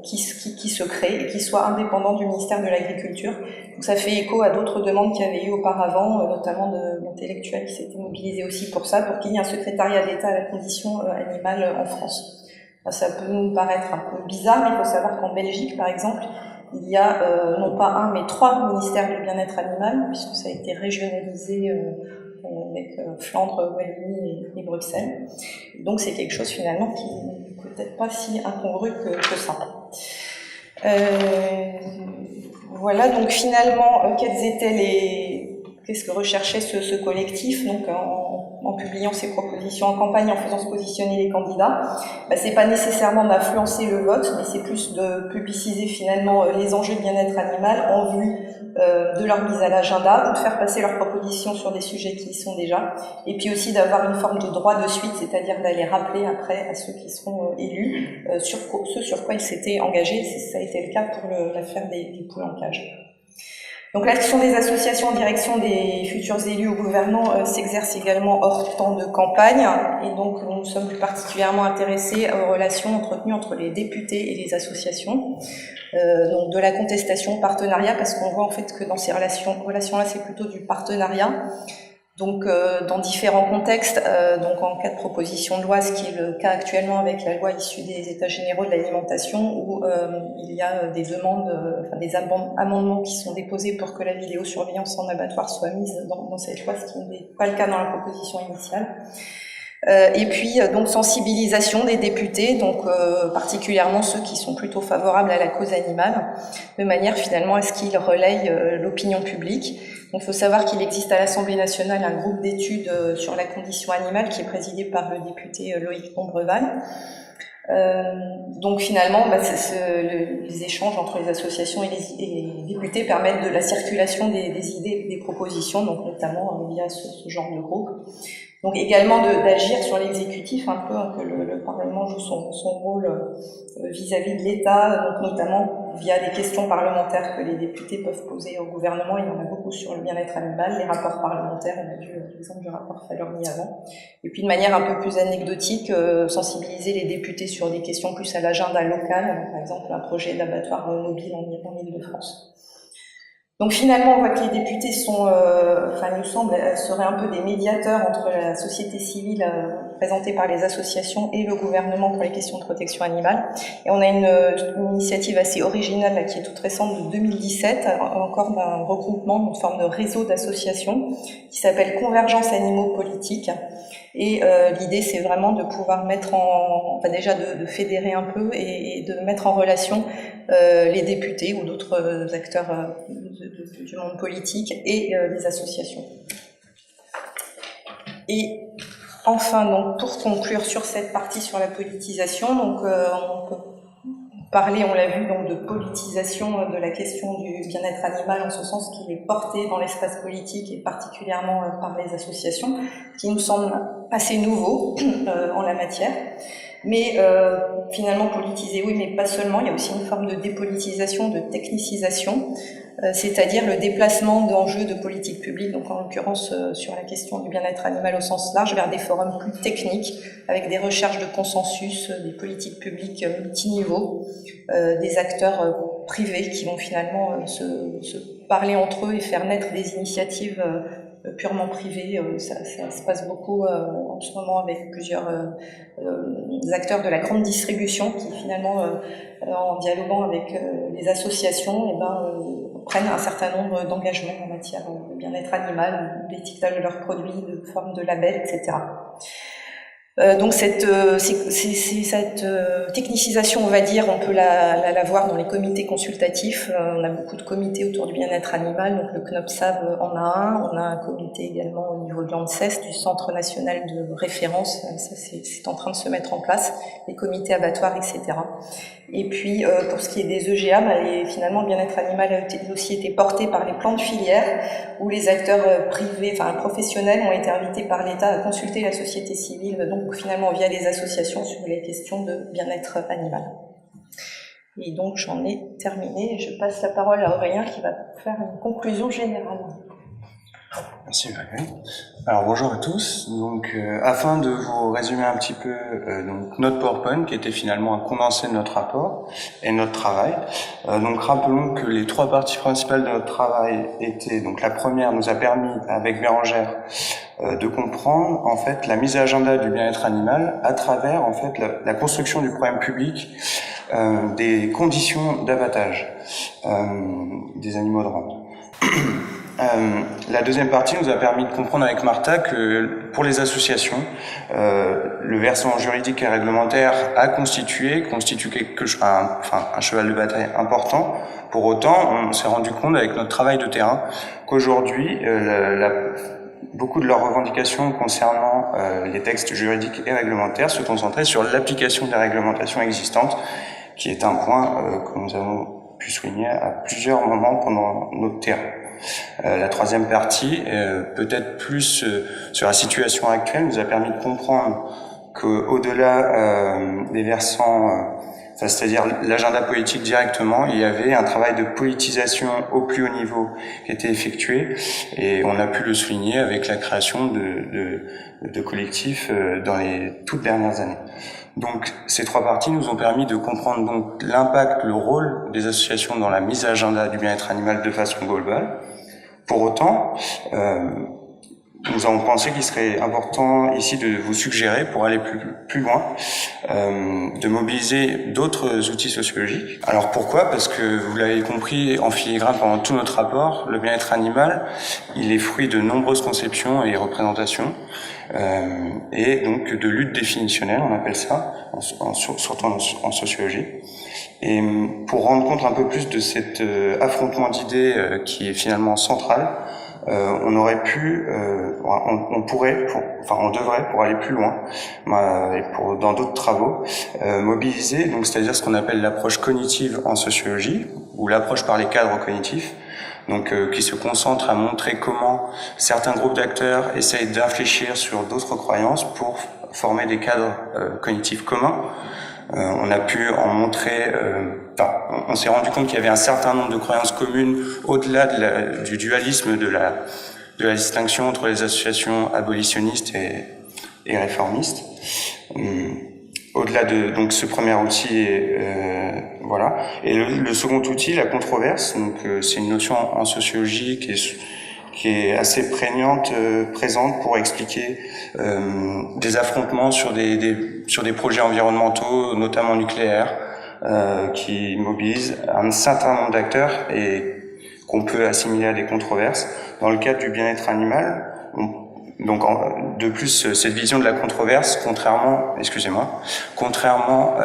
qui se crée et qui soit indépendant du ministère de l'Agriculture. Donc ça fait écho à d'autres demandes qu'il y avait eu auparavant, notamment d'intellectuels qui s'étaient mobilisés aussi pour ça, pour qu'il y ait un secrétariat d'État à la condition animale en France. Ça peut nous paraître un peu bizarre, mais il faut savoir qu'en Belgique, par exemple, il y a non pas un, mais 3 ministères du bien-être animal, puisque ça a été régionalisé avec Flandre, Wallonie et Bruxelles. Donc c'est quelque chose finalement qui n'est peut-être pas si incongru que ça. Voilà, donc finalement, qu'est-ce que recherchait ce collectif, donc en publiant ses propositions en campagne, en faisant se positionner les candidats. C'est pas nécessairement d'influencer le vote, mais c'est plus de publiciser finalement les enjeux de bien-être animal en vue de leur mise à l'agenda, de faire passer leurs propositions sur des sujets qui y sont déjà, et puis aussi d'avoir une forme de droit de suite, c'est-à-dire d'aller rappeler après à ceux qui seront élus ce sur quoi ils s'étaient engagés. Ça a été le cas pour l'affaire des poules en cage. Donc l'action des associations en direction des futurs élus ou gouvernants s'exerce également hors temps de campagne, et donc nous sommes plus particulièrement intéressés aux relations entretenues entre les députés et les associations, donc de la contestation, partenariat, parce qu'on voit en fait que dans ces relations-là c'est plutôt du partenariat. Donc, dans différents contextes, donc en cas de proposition de loi, ce qui est le cas actuellement avec la loi issue des États généraux de l'alimentation, où il y a des demandes, enfin des amendements qui sont déposés pour que la vidéosurveillance en abattoir soit mise dans cette loi, ce qui n'est pas le cas dans la proposition initiale. Et puis donc sensibilisation des députés, donc particulièrement ceux qui sont plutôt favorables à la cause animale, de manière finalement à ce qu'ils relayent l'opinion publique. Donc il faut savoir qu'il existe à l'Assemblée nationale un groupe d'études sur la condition animale qui est présidé par le député Loïc Montbreval. Donc finalement, les échanges entre les associations et les députés permettent de la circulation des idées et des propositions, donc notamment via ce genre de groupe. Donc également d'agir sur l'exécutif, un peu que le Parlement joue son rôle vis-à-vis de l'État, donc notamment via des questions parlementaires que les députés peuvent poser au gouvernement. Il y en a beaucoup sur le bien-être animal, les rapports parlementaires, on a vu l'exemple du rapport Falorni avant. Et puis de manière un peu plus anecdotique, sensibiliser les députés sur des questions plus à l'agenda local, par exemple un projet d'abattoir mobile en Île-de-France. Donc finalement, on voit que les députés sont, il nous semble, seraient un peu des médiateurs entre la société civile représentée par les associations et le gouvernement pour les questions de protection animale. Et on a une initiative assez originale là, qui est toute récente de 2017, encore d'un regroupement, une forme de réseau d'associations qui s'appelle Convergence Animaux Politiques. Et l'idée, c'est vraiment de pouvoir mettre déjà de fédérer un peu et de mettre en relation les députés ou d'autres acteurs du monde politique et les associations. Et enfin, donc, pour conclure sur cette partie sur la politisation, donc on peut parler, on l'a vu, donc de politisation de la question du bien-être animal en ce sens qu'il est porté dans l'espace politique et particulièrement par les associations, qui nous semble assez nouveau en la matière. Mais finalement politisé, oui, mais pas seulement, il y a aussi une forme de dépolitisation, de technicisation, c'est-à-dire le déplacement d'enjeux de politique publique, donc en l'occurrence sur la question du bien-être animal au sens large, vers des forums plus techniques, avec des recherches de consensus, des politiques publiques multiniveaux, des acteurs privés qui vont finalement se parler entre eux et faire naître des initiatives purement privées. Ça se passe beaucoup en ce moment avec plusieurs acteurs de la grande distribution qui finalement, en dialoguant avec les associations, prennent un certain nombre d'engagements en matière de bien-être animal, d'étiquetage de leurs produits, de forme de label, etc. Donc cette technicisation, on va dire, on peut la voir dans les comités consultatifs. On a beaucoup de comités autour du bien-être animal, donc le CNOPSAV en a un. On a un comité également au niveau de l'ANSES, du Centre national de référence. Ça, c'est en train de se mettre en place, les comités abattoirs, etc. Et puis, pour ce qui est des EGA, finalement, le bien-être animal a aussi été porté par les plans de filière, où les acteurs privés, professionnels, ont été invités par l'État à consulter la société civile, donc finalement via les associations, sur les questions de bien-être animal. Et donc, j'en ai terminé. Je passe la parole à Aurélien qui va faire une conclusion générale. Merci Valérie. Alors bonjour à tous. Donc afin de vous résumer un petit peu donc notre PowerPoint qui était finalement un condensé de notre rapport et notre travail. Donc rappelons que les trois parties principales de notre travail étaient, donc la première nous a permis avec Bérangère de comprendre en fait la mise à agenda du bien-être animal à travers en fait la construction du problème public des conditions d'abattage des animaux de rente. La deuxième partie nous a permis de comprendre avec Martha que pour les associations, le versant juridique et réglementaire a constitue un cheval de bataille important. Pour autant, on s'est rendu compte avec notre travail de terrain qu'aujourd'hui, beaucoup de leurs revendications concernant les textes juridiques et réglementaires se concentraient sur l'application des réglementations existantes, qui est un point que nous avons pu souligner à plusieurs moments pendant notre terrain. La troisième partie, peut-être plus sur la situation actuelle, nous a permis de comprendre qu'au-delà des versants, c'est-à-dire l'agenda politique directement, il y avait un travail de politisation au plus haut niveau qui était effectué, et on a pu le souligner avec la création de collectifs dans les toutes dernières années. Donc ces trois parties nous ont permis de comprendre donc l'impact, le rôle des associations dans la mise à agenda du bien-être animal de façon globale. Pour autant, nous avons pensé qu'il serait important ici de vous suggérer, pour aller plus loin, de mobiliser d'autres outils sociologiques. Alors pourquoi? Parce que vous l'avez compris en filigrane pendant tout notre rapport, le bien-être animal, il est fruit de nombreuses conceptions et représentations, et donc de luttes définitionnelles, on appelle ça, surtout en sociologie. Et pour rendre compte un peu plus de cet affrontement d'idées qui est finalement central, on aurait pu, on pourrait, on devrait, pour aller plus loin, dans d'autres travaux, mobiliser, donc c'est-à-dire ce qu'on appelle l'approche cognitive en sociologie, ou l'approche par les cadres cognitifs, donc qui se concentre à montrer comment certains groupes d'acteurs essayent d'infléchir sur d'autres croyances pour former des cadres cognitifs communs. On a pu en montrer, on s'est rendu compte qu'il y avait un certain nombre de croyances communes au-delà du dualisme de la distinction entre les associations abolitionnistes et réformistes. Au-delà de donc ce premier outil, voilà. Et le second outil, la controverse, donc c'est une notion en sociologie qui est assez prégnante, présente pour expliquer des affrontements sur des projets environnementaux, notamment nucléaires, qui mobilisent un certain nombre d'acteurs et qu'on peut assimiler à des controverses. Dans le cadre du bien-être animal, donc de plus, cette vision de la controverse, contrairement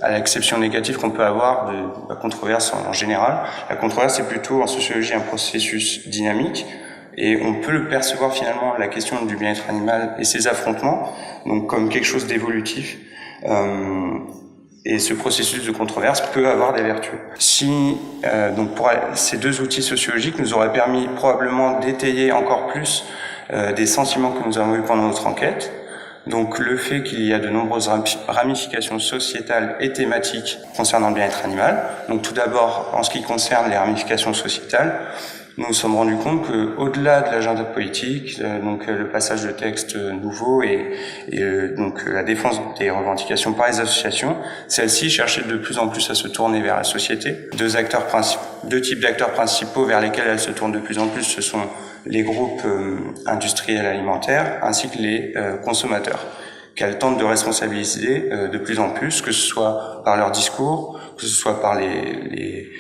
à l'acception négative qu'on peut avoir de la controverse en général, la controverse est plutôt en sociologie un processus dynamique, et on peut le percevoir finalement, la question du bien-être animal et ses affrontements, donc comme quelque chose d'évolutif. Et ce processus de controverse peut avoir des vertus. Donc pour ces deux outils sociologiques nous auraient permis probablement d'étayer encore plus des sentiments que nous avons eus pendant notre enquête. Donc le fait qu'il y a de nombreuses ramifications sociétales et thématiques concernant le bien-être animal. Donc tout d'abord, en ce qui concerne les ramifications sociétales, nous nous sommes rendus compte qu'au-delà de l'agenda politique, donc le passage de textes nouveaux et donc la défense des revendications par les associations, celles-ci cherchaient de plus en plus à se tourner vers la société. Deux types d'acteurs principaux vers lesquels elles se tournent de plus en plus, ce sont les groupes industriels alimentaires ainsi que les consommateurs, qu'elles tentent de responsabiliser de plus en plus, que ce soit par leur discours, que ce soit par les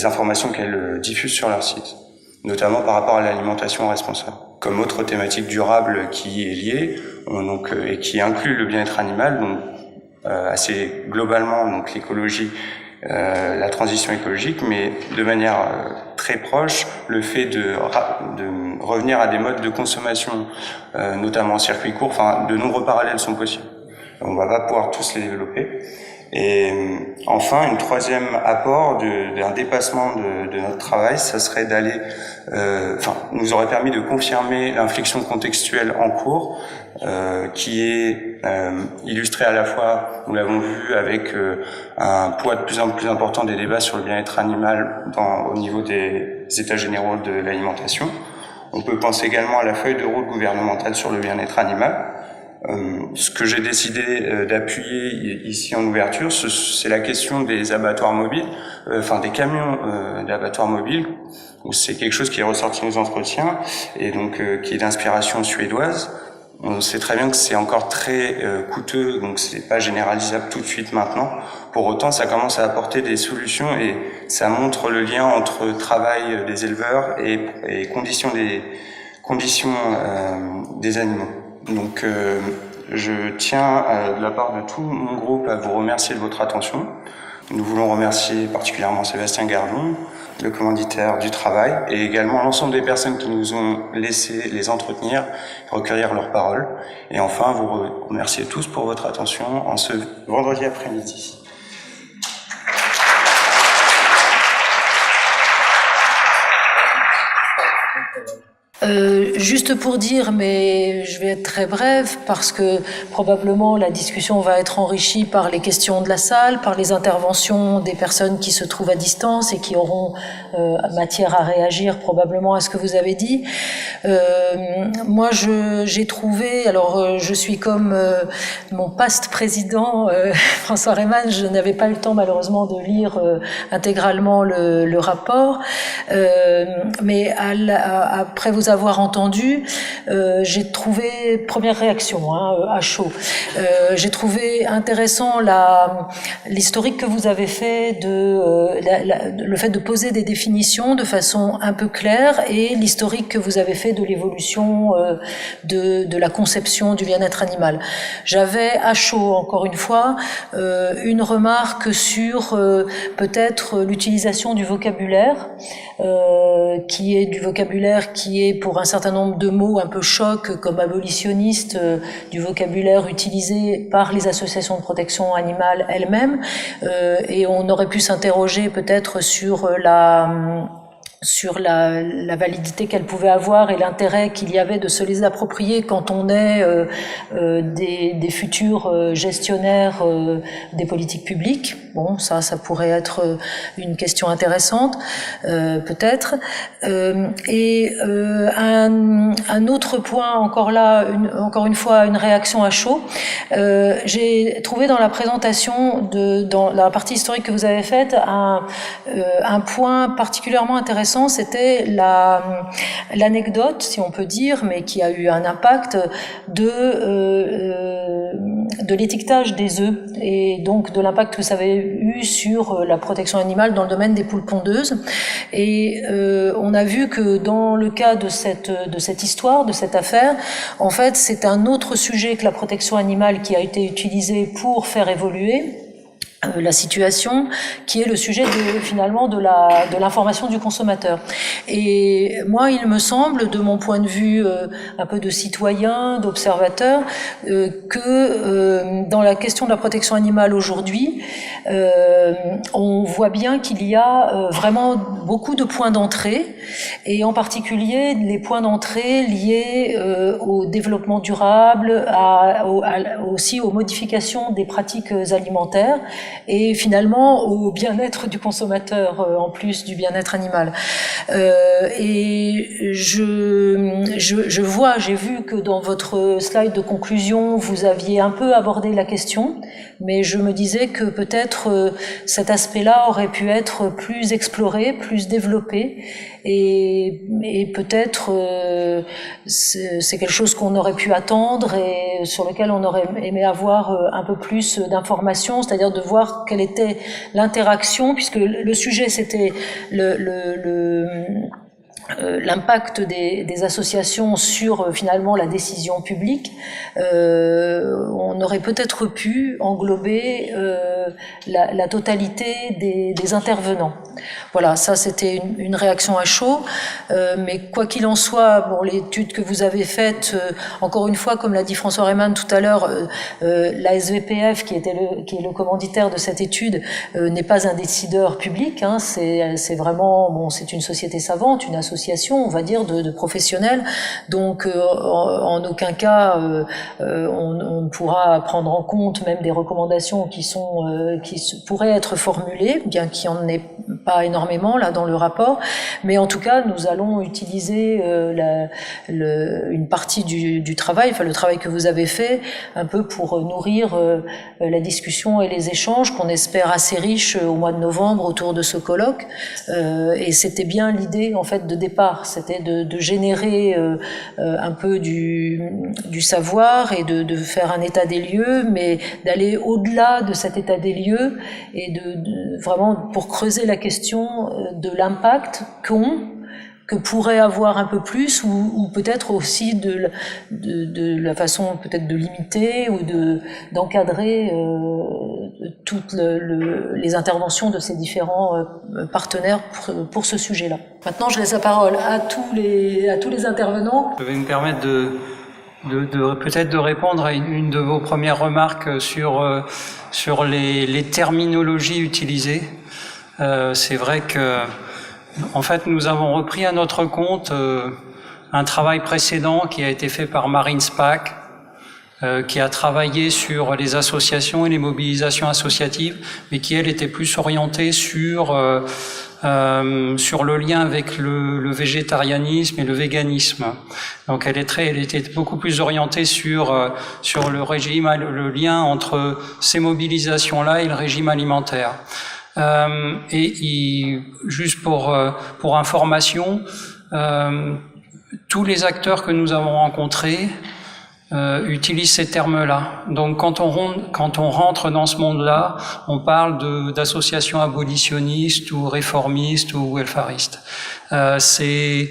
informations qu'elles diffusent sur leur site, notamment par rapport à l'alimentation responsable. Comme autre thématique durable qui est liée, et qui inclut le bien-être animal, donc assez globalement donc l'écologie, la transition écologique, mais de manière très proche, le fait de revenir à des modes de consommation, notamment en circuit court, de nombreux parallèles sont possibles. On va pas pouvoir tous les développer. Et enfin, un troisième apport d'un dépassement de notre travail, ça serait d'aller, nous aurait permis de confirmer l'inflexion contextuelle en cours, qui est illustrée à la fois, nous l'avons vu, avec un poids de plus en plus important des débats sur le bien-être animal au niveau des états généraux de l'alimentation. On peut penser également à la feuille de route gouvernementale sur le bien-être animal. Ce que j'ai décidé d'appuyer ici en ouverture, c'est la question des abattoirs mobiles, des camions d'abattoirs mobiles, où c'est quelque chose qui est ressorti nos entretiens et donc qui est d'inspiration suédoise. On sait très bien que c'est encore très coûteux, donc c'est pas généralisable tout de suite maintenant. Pour autant, ça commence à apporter des solutions et ça montre le lien entre travail des éleveurs et conditions des animaux. Donc je tiens de la part de tout mon groupe à vous remercier de votre attention. Nous voulons remercier particulièrement Sébastien Gardon, le commanditaire du travail, et également l'ensemble des personnes qui nous ont laissé les entretenir, recueillir leurs paroles. Et enfin, vous remercier tous pour votre attention en ce vendredi après-midi. Juste pour dire, mais je vais être très brève parce que probablement la discussion va être enrichie par les questions de la salle, par les interventions des personnes qui se trouvent à distance et qui auront matière à réagir probablement à ce que vous avez dit. Moi, j'ai trouvé, alors je suis comme mon past président François Reymann, je n'avais pas eu le temps malheureusement de lire intégralement le rapport, mais après vous avoir entendus, j'ai trouvé, première réaction, à chaud, j'ai trouvé intéressant l'historique que vous avez fait le fait de poser des définitions de façon un peu claire et l'historique que vous avez fait de l'évolution de la conception du bien-être animal. J'avais à chaud, encore une fois, une remarque sur peut-être l'utilisation du vocabulaire, qui est du vocabulaire qui est pour un certain nombre de mots un peu choc, comme abolitionniste, du vocabulaire utilisé par les associations de protection animale elles-mêmes, et on aurait pu s'interroger peut-être sur la validité qu'elle pouvait avoir et l'intérêt qu'il y avait de se les approprier quand on est des futurs gestionnaires des politiques publiques. Bon, ça pourrait être une question intéressante, peut-être. Et un autre point, encore une fois, une réaction à chaud. J'ai trouvé dans la présentation, dans la partie historique que vous avez faite, un point particulièrement intéressant. C'était l'anecdote, si on peut dire, mais qui a eu un impact de l'étiquetage des œufs et donc de l'impact que ça avait eu sur la protection animale dans le domaine des poules pondeuses. Et on a vu que dans le cas de cette histoire, de cette affaire, en fait, c'est un autre sujet que la protection animale qui a été utilisé pour faire évoluer la situation, qui est le sujet finalement de l'information du consommateur. Et moi, il me semble, de mon point de vue un peu de citoyen, d'observateur, que dans la question de la protection animale aujourd'hui, on voit bien qu'il y a vraiment beaucoup de points d'entrée, et en particulier les points d'entrée liés au développement durable, aussi aux modifications des pratiques alimentaires, et finalement au bien-être du consommateur en plus du bien-être animal. Et j'ai vu que dans votre slide de conclusion, vous aviez un peu abordé la question, mais je me disais que peut-être cet aspect-là aurait pu être plus exploré, plus développé, et peut-être c'est quelque chose qu'on aurait pu attendre et sur lequel on aurait aimé avoir un peu plus d'informations, c'est-à-dire de voir quelle était l'interaction, puisque le sujet c'était l'impact des associations sur finalement la décision publique. On aurait peut-être pu englober la totalité des intervenants. Voilà, ça c'était une réaction à chaud, mais quoi qu'il en soit, bon, l'étude que vous avez faite, encore une fois, comme l'a dit François Reymann tout à l'heure, la SVPF, qui est le commanditaire de cette étude, n'est pas un décideur public, hein, c'est vraiment, bon, c'est une société savante, une association, on va dire, de professionnels, donc en aucun cas on ne pourra prendre en compte même des recommandations qui pourraient être formulées, bien qu'il n'y en ait pas énormément là dans le rapport, mais en tout cas nous allons utiliser une partie du travail, enfin le travail que vous avez fait, un peu pour nourrir la discussion et les échanges qu'on espère assez riches au mois de novembre autour de ce colloque. Et c'était bien l'idée en fait de départ, c'était de générer un peu du savoir et de faire un état des lieux, mais d'aller au-delà de cet état des lieux et de vraiment pour creuser la question de l'impact que pourrait avoir un peu plus, ou peut-être aussi de la façon peut-être de limiter ou d'encadrer toutes les interventions de ces différents partenaires pour ce sujet-là. Maintenant, je laisse la parole à tous les intervenants. Je vais me permettre peut-être de répondre à une de vos premières remarques sur les terminologies utilisées. C'est vrai que, en fait, nous avons repris à notre compte un travail précédent qui a été fait par Marine Spaak, qui a travaillé sur les associations et les mobilisations associatives, mais qui, elle, était plus orientée sur le lien avec le végétarianisme et le véganisme. Donc elle était beaucoup plus orientée sur le lien entre ces mobilisations-là et le régime alimentaire. Juste pour information, tous les acteurs que nous avons rencontrés utilisent ces termes-là. Donc quand on rentre dans ce monde-là, on parle d'associations abolitionnistes ou réformistes ou welfaristes. C'est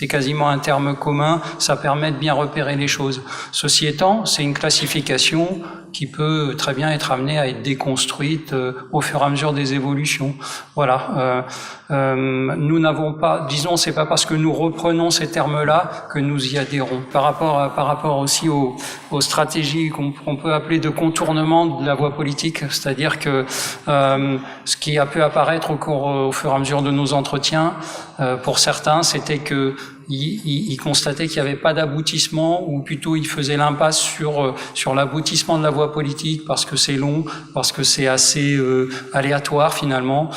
quasiment un terme commun, ça permet de bien repérer les choses. Ceci étant, c'est une classification qui peut très bien être amenée à être déconstruite au fur et à mesure des évolutions. Voilà. Nous n'avons pas, disons, c'est pas parce que nous reprenons ces termes-là que nous y adhérons. Par rapport aussi aux stratégies qu'on peut appeler de contournement de la voie politique, c'est-à-dire que ce qui a pu apparaître au fur et à mesure de nos entretiens, pour certains, c'était que ils constataient qu'il n'y avait pas d'aboutissement, ou plutôt ils faisaient l'impasse sur l'aboutissement de la voie politique parce que c'est long, parce que c'est assez aléatoire finalement.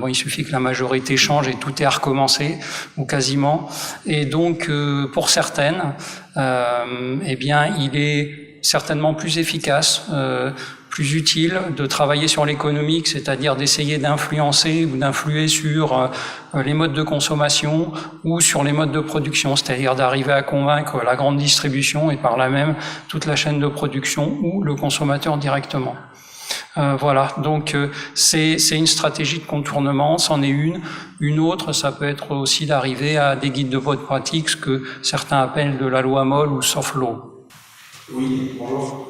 Il suffit que la majorité change et tout est à recommencer, ou quasiment. Et donc, pour certaines, il est certainement plus efficace, plus utile de travailler sur l'économique, c'est-à-dire d'essayer d'influencer ou d'influer sur les modes de consommation ou sur les modes de production, c'est-à-dire d'arriver à convaincre la grande distribution et par là même toute la chaîne de production ou le consommateur directement. Voilà, donc c'est une stratégie de contournement, c'en est une. Une autre, ça peut être aussi d'arriver à des guides de bonne pratique, ce que certains appellent de la loi molle ou soft law. Oui, bonjour.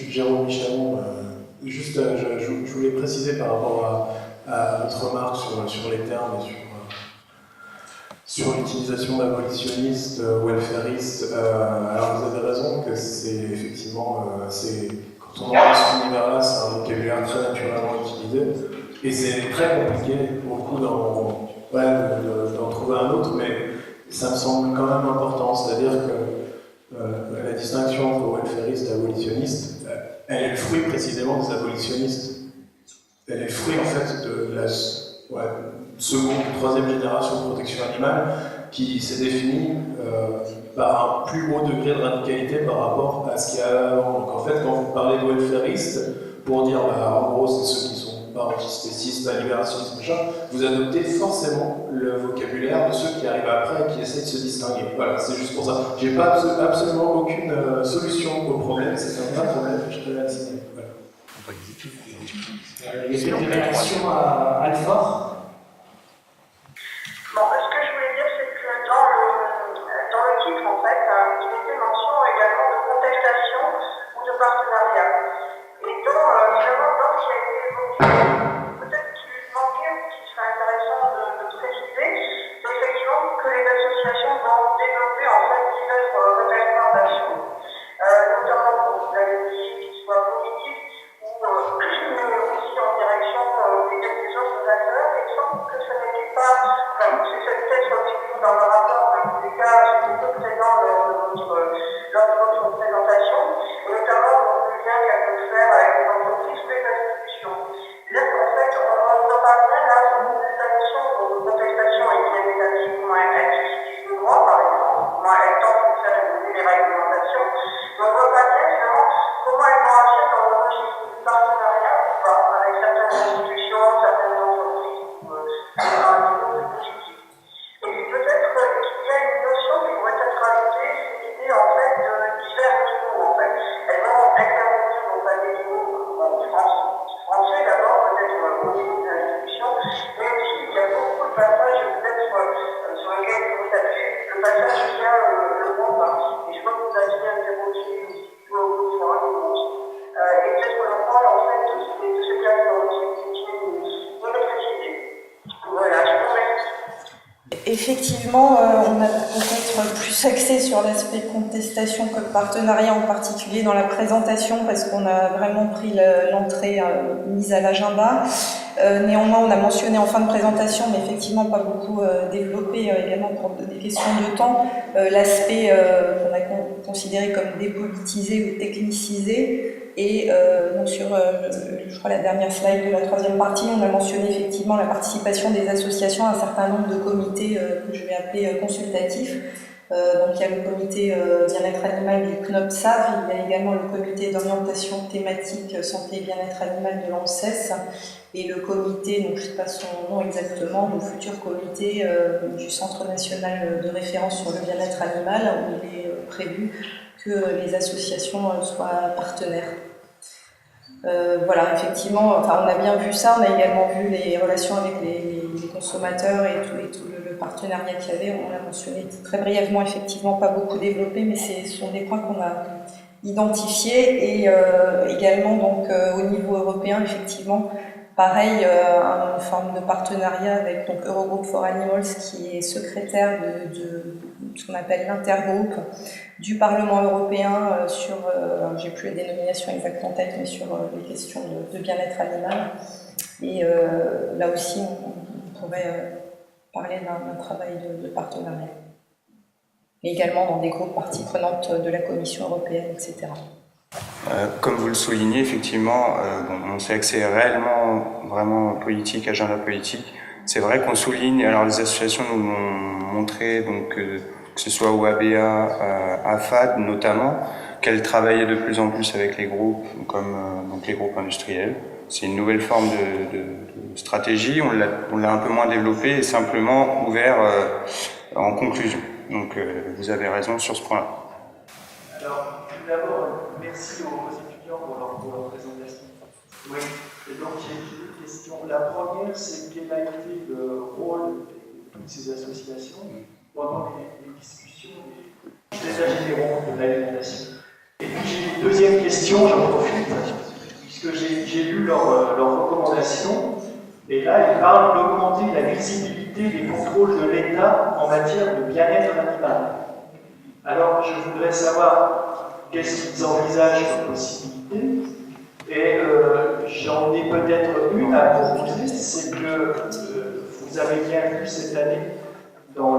Jérôme Michelon, je voulais préciser par rapport à votre remarque sur les termes et sur l'utilisation d'abolitionniste, welfariste. Alors vous avez raison que c'est effectivement, quand on est dans cet univers-là, c'est un vocabulaire très naturellement utilisé, et c'est très compliqué pour le coup d'en trouver un autre, mais ça me semble quand même important, c'est-à-dire que la distinction entre welfariste et abolitionniste, elle est le fruit précisément des abolitionnistes. Elle est le fruit en fait de la seconde ou troisième génération de protection animale qui s'est définie par un plus haut degré de radicalité par rapport à ce qu'il y a avant. Donc en fait, quand vous parlez de welfaristes, pour dire en gros c'est ceux qui sont pas antispécistes, pas libérationnistes, machin, vous adoptez forcément le vocabulaire de ceux qui arrivent après et qui essaient de se distinguer. Voilà, c'est juste pour ça. J'ai pas absolument aucune solution au problème, c'est un vrai problème, je te l'ai signé. Voilà. Il y a peut-être des réactions à Alfort. Bon, ce que je voulais dire, c'est que dans le titre, en fait, il était mention également de contestation ou de partenariat. Et donc, finalement, dans ce qui a été évoqué, peut-être qu'il manquait, ou qu'il serait intéressant de préciser, c'est effectivement que les associations vont développer en fait diverses représentations, notamment pour la musique qui soit politique ou aussi en direction des autres acteurs. Et il semble que ce n'était pas, c'est peut-être figure dans le rapport, mais en tous les cas, c'était peu présent lors de votre présentation, et notamment dans le lien qu'elle peut faire avec les entreprises ou les institutions. Là, en fait, on ne voit pas bien là, la notion de contestation est bien établie, comment elle utilise le droit, par exemple, comment elle tente de faire évoluer les réglementations, mais on ne voit pas bien finalement comment elle vont agir dans le registre du partenariat ou pas, avec certaines institutions, certaines entreprises ou à un niveau plus positif. Et puis peut-être qu'il y a une notion qui pourrait être rajoutée, c'est l'idée en fait de divers niveaux en fait. Elles vont intervenir dans des niveaux français d'abord, peut-être au niveau de l'institution, mais aussi il y a beaucoup de passages peut-être sur lesquels il faut s'appuyer, le passage via le groupe, et je crois que vous aviez interrogé aussi au forum et peut-être le rôle en fait de ce cadre aussi de le préciser. Voilà, je vous remercie. Effectivement, on a peut-être plus axé sur l'aspect contestation que le partenariat, en particulier dans la présentation, parce qu'on a vraiment pris l'entrée mise à l'agenda. Néanmoins, on a mentionné en fin de présentation, mais effectivement pas beaucoup développé également pour des questions de temps, l'aspect qu'on a considéré comme dépolitisé ou technicisé. Et donc sur, je crois, la dernière slide de la troisième partie, on a mentionné effectivement la participation des associations à un certain nombre de comités que je vais appeler consultatifs. Donc il y a le comité bien-être animal du CNOPSAV, il y a également le comité d'orientation thématique santé et bien-être animal de l'ANSES et le comité, donc je ne sais pas son nom exactement, le futur comité du Centre national de référence sur le bien-être animal, où il est prévu que les associations soient partenaires. Voilà, effectivement, enfin, on a bien vu ça, on a également vu les relations avec les consommateurs et tout le partenariat qu'il y avait. On l'a mentionné très brièvement, effectivement, pas beaucoup développé, mais ce sont des points qu'on a identifiés. Et également, donc, au niveau européen, effectivement, pareil, une forme de partenariat avec donc, Eurogroup for Animals, qui est secrétaire de ce qu'on appelle l'intergroupe du Parlement européen sur, j'ai plus les dénominations exactes en tête, mais sur les questions de bien-être animal. Et là aussi, on pourrait parler d'un travail de partenariat. Et également dans des groupes parties prenantes de la Commission européenne, etc. Comme vous le soulignez, effectivement, on sait que c'est réellement, vraiment politique, agenda politique. C'est vrai qu'on souligne, alors les associations nous l'ont montré, donc que ce soit OABA, AFAD notamment, qu'elles travaillaient de plus en plus avec les groupes, comme donc les groupes industriels. C'est une nouvelle forme de stratégie, on l'a un peu moins développée et simplement ouvert en conclusion. Donc vous avez raison sur ce point-là. Alors, tout d'abord, merci aux étudiants pour leur présentation. Oui, et donc j'ai deux questions. La première, c'est quel a été le rôle de toutes ces associations pendant les discussions des états généraux de l'alimentation. Et puis j'ai une deuxième question, j'en profite, puisque j'ai lu leurs recommandations, et là ils parlent d'augmenter la visibilité des contrôles de l'État en matière de bien-être animal. Alors je voudrais savoir qu'est-ce qu'ils envisagent comme possibilité, et j'en ai peut-être une à proposer, c'est que vous avez bien vu cette année dans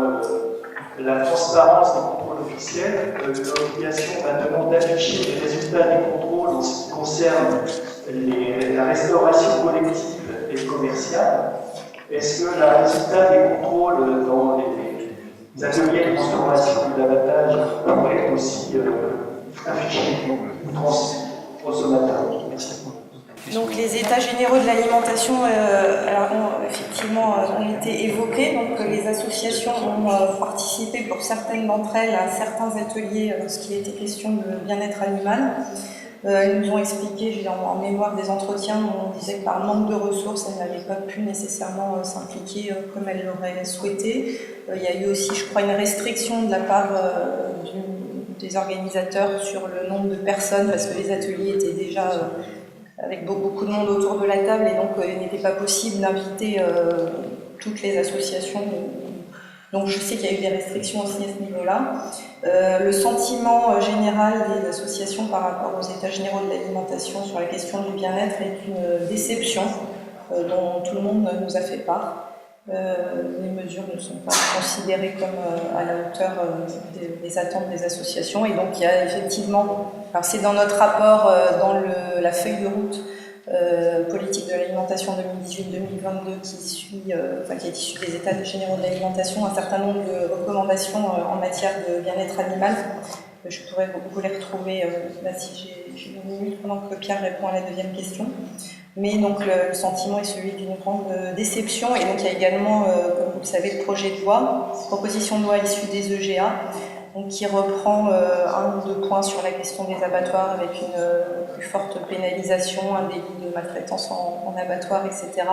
la transparence des contrôles officiels, l'obligation maintenant d'afficher les résultats des contrôles en ce qui concerne la restauration collective et commerciale. Est-ce que le résultat des contrôles dans les ateliers de transformation de l'abattage pourrait être aussi affiché aux consommateurs? Merci. Donc les états généraux de l'alimentation, effectivement, ont été évoqués. Donc les associations ont participé pour certaines d'entre elles à certains ateliers lorsqu'il était question de bien-être animal. Ils nous ont expliqué, j'ai en mémoire des entretiens, où on disait que par manque de ressources, elles n'avaient pas pu nécessairement s'impliquer comme elles l'auraient souhaité. Il y a eu aussi, je crois, une restriction de la part des organisateurs sur le nombre de personnes, parce que les ateliers étaient déjà avec beaucoup de monde autour de la table, et donc il n'était pas possible d'inviter toutes les associations. Donc je sais qu'il y a eu des restrictions aussi à ce niveau-là. Le sentiment général des associations par rapport aux états généraux de l'alimentation sur la question du bien-être est une déception dont tout le monde nous a fait part. Les mesures ne sont pas considérées comme à la hauteur des attentes des associations, et donc il y a effectivement, alors c'est dans notre rapport, dans la feuille de route politique de l'alimentation 2018-2022 qui est issue des états généraux de l'alimentation, un certain nombre de recommandations en matière de bien-être animal. Je pourrais vous les retrouver là si j'ai une minute pendant que Pierre répond à la deuxième question. Mais donc le sentiment est celui d'une grande déception, et donc il y a également, comme vous le savez, le projet de loi, proposition de loi issue des EGA, donc qui reprend un ou deux points sur la question des abattoirs avec une plus forte pénalisation, un délit de maltraitance en abattoir, etc.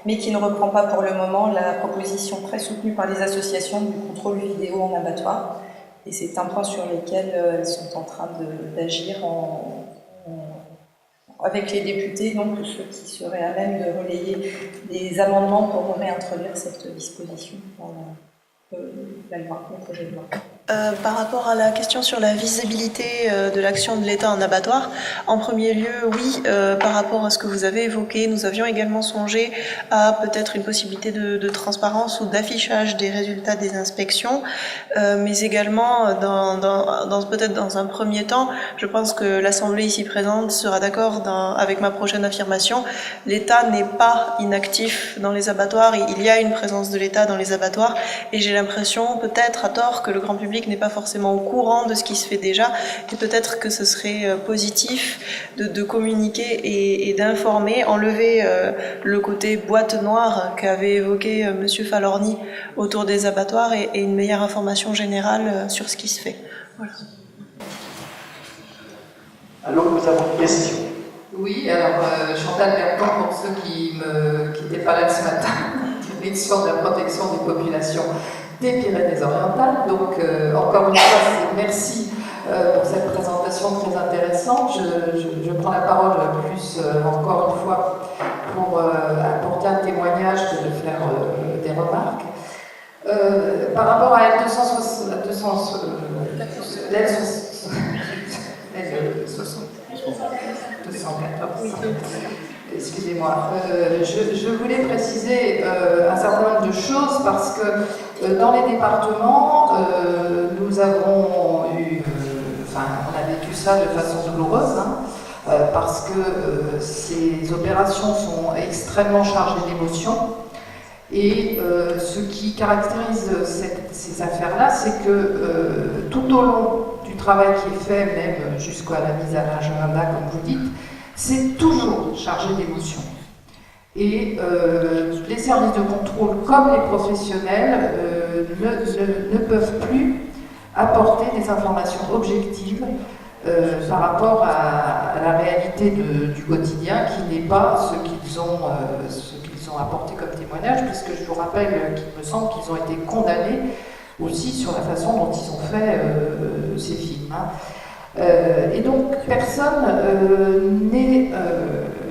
Mais qui ne reprend pas pour le moment la proposition très soutenue par les associations du contrôle vidéo en abattoir. Et c'est un point sur lequel elles sont en train d'agir avec les députés, donc ceux qui seraient à même de relayer des amendements pour réintroduire cette disposition dans la loi, le projet de loi. Par rapport à la question sur la visibilité de l'action de l'État en abattoir, en premier lieu, oui, par rapport à ce que vous avez évoqué, nous avions également songé à peut-être une possibilité de transparence ou d'affichage des résultats des inspections, mais également, peut-être dans un premier temps, je pense que l'Assemblée ici présente sera d'accord avec ma prochaine affirmation. L'État n'est pas inactif dans les abattoirs, il y a une présence de l'État dans les abattoirs, et j'ai l'impression, peut-être à tort, que le grand public public n'est pas forcément au courant de ce qui se fait déjà, et peut-être que ce serait positif de communiquer et d'informer, enlever le côté boîte noire qu'avait évoqué Monsieur Falorni autour des abattoirs et une meilleure information générale sur ce qui se fait. Voilà. Alors, nous avons une question. Oui, alors Chantal Berton, pour ceux qui n'étaient pas là ce matin, direction de la protection des populations des Pyrénées-Orientales. Donc, encore une fois, merci pour cette présentation très intéressante. Je prends la parole plus, encore une fois, pour apporter un témoignage que de faire des remarques. Par rapport à excusez-moi, je voulais préciser un certain nombre de choses parce que dans les départements, nous avons eu, on a vécu ça de façon douloureuse, parce que ces opérations sont extrêmement chargées d'émotions. Et ce qui caractérise ces affaires-là, c'est que tout au long du travail qui est fait, même jusqu'à la mise à l'agenda, comme vous dites, c'est toujours chargé d'émotions. Et les services de contrôle, comme les professionnels, ne peuvent plus apporter des informations objectives par rapport à la réalité du quotidien, qui n'est pas ce qu'ils ont apporté comme témoignage, puisque je vous rappelle qu'il me semble qu'ils ont été condamnés aussi sur la façon dont ils ont fait ces films. Et donc personne n'est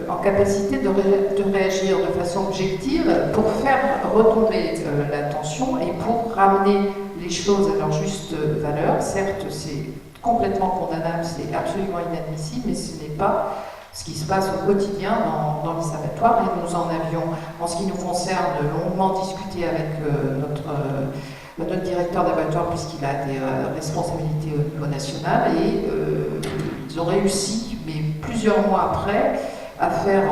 en capacité de réagir de façon objective pour faire retomber l'attention et pour ramener les choses à leur juste valeur. Certes, c'est complètement condamnable, c'est absolument inadmissible, mais ce n'est pas ce qui se passe au quotidien dans les abattoirs. Et nous en avions, en ce qui nous concerne, longuement discuté avec notre directeur d'abattoir, puisqu'il a des responsabilités au niveau national, et ils ont réussi, mais plusieurs mois après, à faire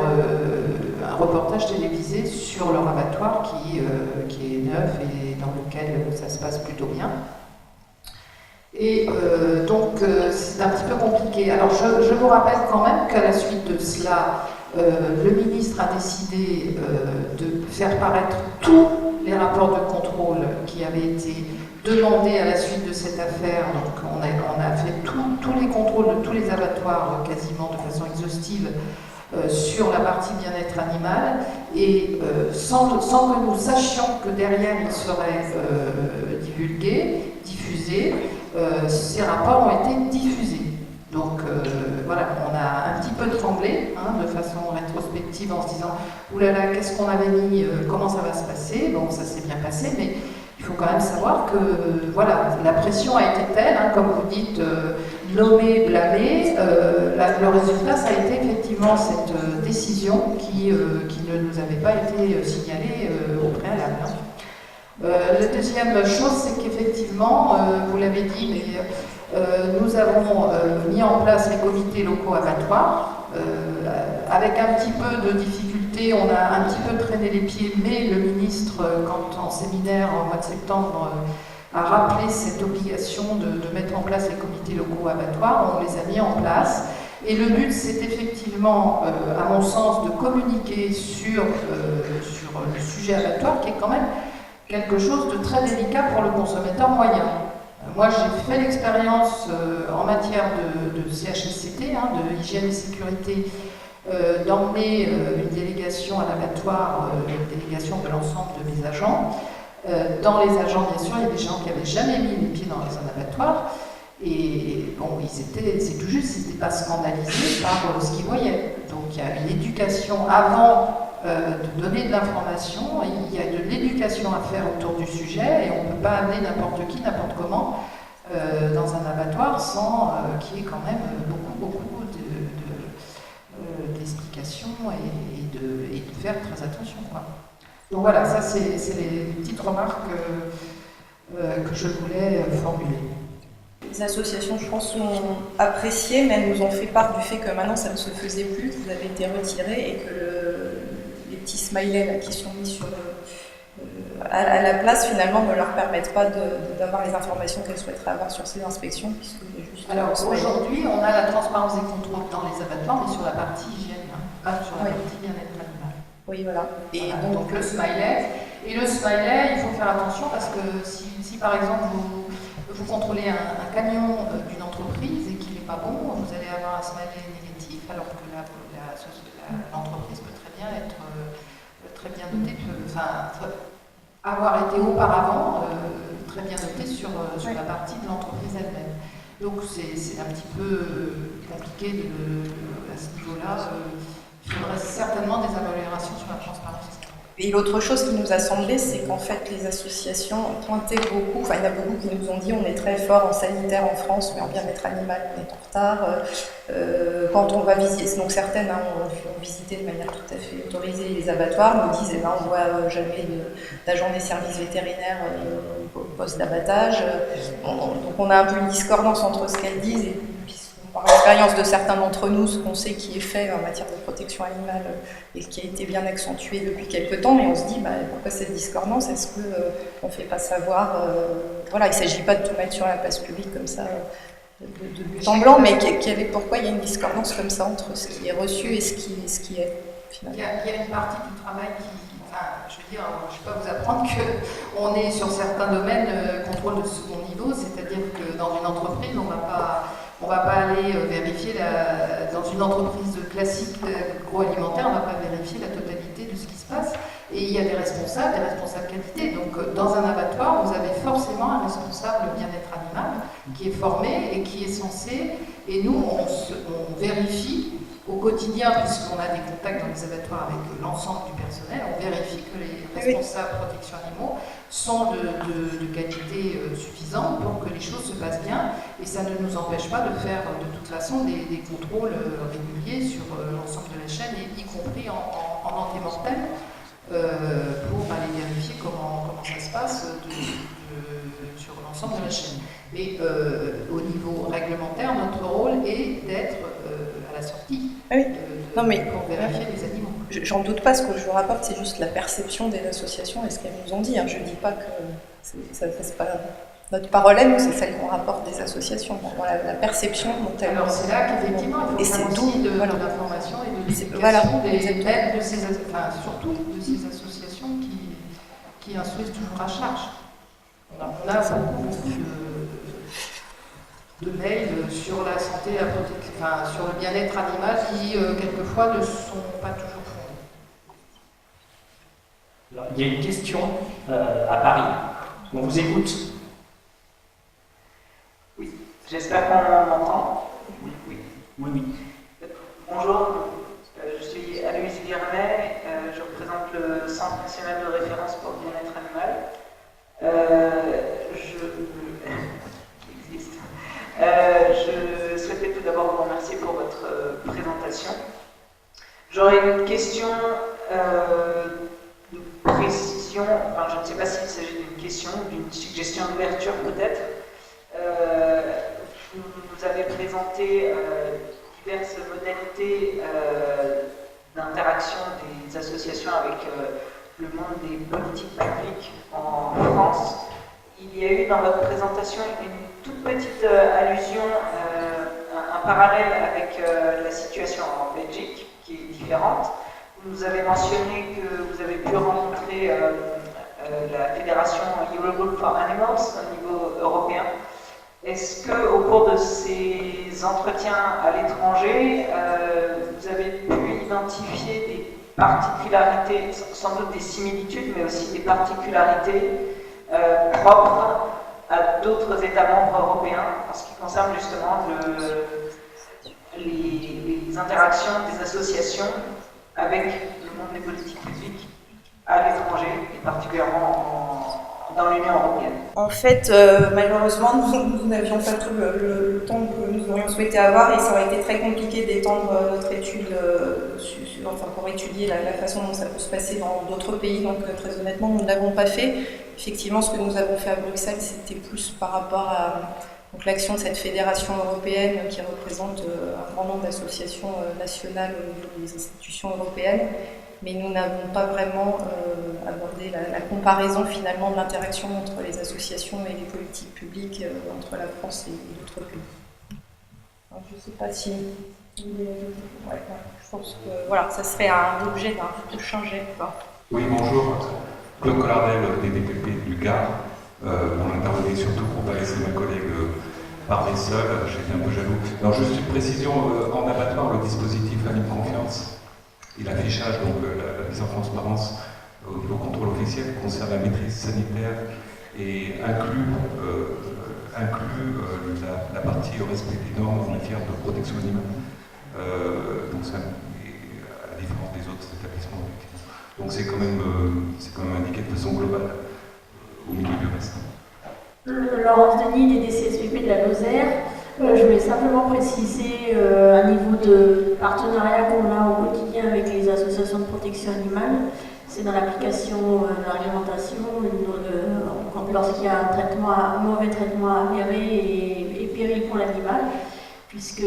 un reportage télévisé sur leur abattoir qui est neuf et dans lequel ça se passe plutôt bien. Et donc c'est un petit peu compliqué. Alors je vous rappelle quand même qu'à la suite de cela, le ministre a décidé de faire paraître tous les rapports de contrôle qui avaient été demandés à la suite de cette affaire. Donc on a fait tous les contrôles de tous les abattoirs quasiment de façon exhaustive sur la partie bien-être animal, et sans que nous sachions que derrière il serait divulgué, diffusé, ces rapports ont été diffusés. Donc voilà, on a un petit peu tremblé de façon rétrospective en se disant « oulala, qu'est-ce qu'on avait mis, comment ça va se passer ?» Bon, ça s'est bien passé, mais il faut quand même savoir que voilà, la pression a été telle, comme vous dites, nommer, blâmer. Le résultat, ça a été effectivement cette décision qui ne nous avait pas été signalée au préalable. La deuxième chose, c'est qu'effectivement, vous l'avez dit, mais nous avons mis en place les comités locaux abattoirs. Avec un petit peu de difficulté, on a un petit peu traîné les pieds, mais le ministre, quand en séminaire au mois de septembre, a rappelé cette obligation de mettre en place les comités locaux abattoirs. On les a mis en place. Et le but, c'est effectivement, à mon sens, de communiquer sur le sujet abattoir, qui est quand même quelque chose de très délicat pour le consommateur moyen. Moi, j'ai fait l'expérience en matière de CHSCT, de hygiène et sécurité, d'emmener une délégation à l'abattoir, une délégation de l'ensemble de mes agents. Dans les agents, bien sûr, il y a des gens qui n'avaient jamais mis les pieds dans un abattoir. Et bon, c'est tout juste, ils n'étaient pas scandalisés par ce qu'ils voyaient. Donc il y a une éducation avant de donner de l'information, il y a de l'éducation à faire autour du sujet, et on ne peut pas amener n'importe qui, n'importe comment dans un abattoir sans qu'il y ait quand même beaucoup d'explications et de faire très attention, quoi. Donc voilà, ça c'est les petites remarques que je voulais formuler. Les associations, je pense, ont apprécié, mais elles nous ont fait part du fait que maintenant ça ne se faisait plus, que vous avez été retiré et que les petits smileys là, qui sont mis à la place, finalement, ne leur permettent pas d'avoir les informations qu'elles souhaiteraient avoir sur ces inspections. Alors aujourd'hui, on a la transparence des contrôles dans les abattoirs, mais sur la partie hygiène, pas sur la partie bien-être animal. Oui, voilà. Et voilà, donc le smiley. Et le smiley, il faut faire attention parce que si par exemple vous contrôlez un camion d'une entreprise et qu'il n'est pas bon, vous allez avoir un smiley négatif, alors que l'entreprise peut très bien être très bien notée, avoir été auparavant très bien notée sur la partie de l'entreprise elle-même. Donc c'est un petit peu compliqué à ce niveau-là. Il faudrait certainement des améliorations sur la transparence. Et l'autre chose qui nous a semblé, c'est qu'en fait les associations pointaient beaucoup, enfin il y en a beaucoup qui nous ont dit on est très fort en sanitaire en France, mais en bien-être animal on est en retard. Quand on va visiter, donc certaines ont visité de manière tout à fait autorisée les abattoirs, nous disent on ne voit jamais d'agents des services vétérinaires au poste d'abattage. Donc on a un peu une discordance entre ce qu'elles disent et par l'expérience de certains d'entre nous, ce qu'on sait qui est fait en matière de protection animale et qui a été bien accentué depuis quelques temps, mais on se dit pourquoi cette discordance? Est-ce qu'on ne fait pas savoir voilà, il ne s'agit pas de tout mettre sur la place publique comme ça de but en blanc, mais pourquoi il y a une discordance comme ça entre ce qui est reçu et ce qui est finalement. Il y a une partie du travail je veux dire, je ne vais pas vous apprendre qu'on est sur certains domaines contrôle de second niveau, c'est-à-dire que dans une entreprise, on ne va pas aller vérifier, dans une entreprise classique agroalimentaire, on ne va pas vérifier la totalité de ce qui se passe. Et il y a des responsables qualité. Donc dans un abattoir, vous avez forcément un responsable bien-être animal qui est formé et qui est censé, et nous on vérifie au quotidien, puisqu'on a des contacts dans les abattoirs avec l'ensemble du personnel, on vérifie que les responsables protection animaux sont de qualité suffisante pour que les choses se passent bien, et ça ne nous empêche pas de faire de toute façon des contrôles réguliers sur l'ensemble de la chaîne, y compris en antémortem, pour aller vérifier comment ça se passe sur l'ensemble de la chaîne. Mais au niveau réglementaire, notre rôle est d'être à la sortie pour vérifier les animaux. J'en doute pas, ce que je vous rapporte, c'est juste la perception des associations et ce qu'elles nous ont dit. Je ne dis pas que c'est pas notre parole à nous, c'est celle qu'on rapporte des associations. Voilà, la perception dont elles. Alors c'est là qu'effectivement, il faut faire aussi de l'information et de l'éducation surtout de ces associations qui instruisent toujours à charge. On a beaucoup de mails sur la santé, sur le bien-être animal qui, quelquefois, ne sont pas toujours fondés. Alors, il y a une question à Paris. On vous écoute. Oui, j'espère qu'on m'entend. Oui. Bonjour, je suis Aloïse Guirmet, je représente le Centre national de référence pour le bien-être animal. Je souhaitais tout d'abord vous remercier pour votre présentation. J'aurais une question de précision, je ne sais pas s'il s'agit d'une question, d'une suggestion d'ouverture peut-être. Vous nous avez présenté diverses modalités d'interaction des associations avec le monde des politiques publiques en France. Il y a eu dans votre présentation une toute petite allusion, un parallèle avec la situation en Belgique qui est différente. Vous nous avez mentionné que vous avez pu rencontrer la fédération Eurogroup for Animals au niveau européen. Est-ce qu'au cours de ces entretiens à l'étranger, vous avez pu identifier des particularités, sans doute des similitudes, mais aussi des particularités propres à d'autres États membres européens en ce qui concerne justement les interactions des associations avec le monde des politiques publiques à l'étranger et particulièrement dans l'Union européenne. En fait, malheureusement, nous n'avions pas tout le temps que nous aurions souhaité avoir et ça aurait été très compliqué d'étendre notre étude pour étudier la façon dont ça peut se passer dans d'autres pays. Donc très honnêtement, nous ne l'avons pas fait. Effectivement, ce que nous avons fait à Bruxelles, c'était plus par rapport à l'action de cette fédération européenne qui représente un grand nombre d'associations nationales au niveau des institutions européennes. mais nous n'avons pas vraiment abordé la comparaison finalement de l'interaction entre les associations et les politiques publiques entre la France et d'autres pays. Alors, je ne sais pas si... Ouais, je pense que voilà, ça serait un objet de changer. Oui, bonjour. Claude Collardel, des DPP du Gard. On intervenait surtout pour ne pas laisser ma collègue parler seule, j'étais un peu jaloux. Alors juste une précision, en abattoir, le dispositif Anime Confiance et l'affichage, donc la mise en transparence au niveau contrôle officiel concerne la maîtrise sanitaire et inclut la partie au respect des normes en matière de protection animale. Donc ça, à la différence des autres établissements. Donc c'est quand même indiqué de façon globale au milieu du reste. Laurence Denis, des DCSVP de la Lozère. Je voulais simplement préciser un niveau de partenariat qu'on a au quotidien avec les associations de protection animale. C'est dans l'application de la réglementation, lorsqu'il y a un mauvais traitement avéré et péril pour l'animal, puisque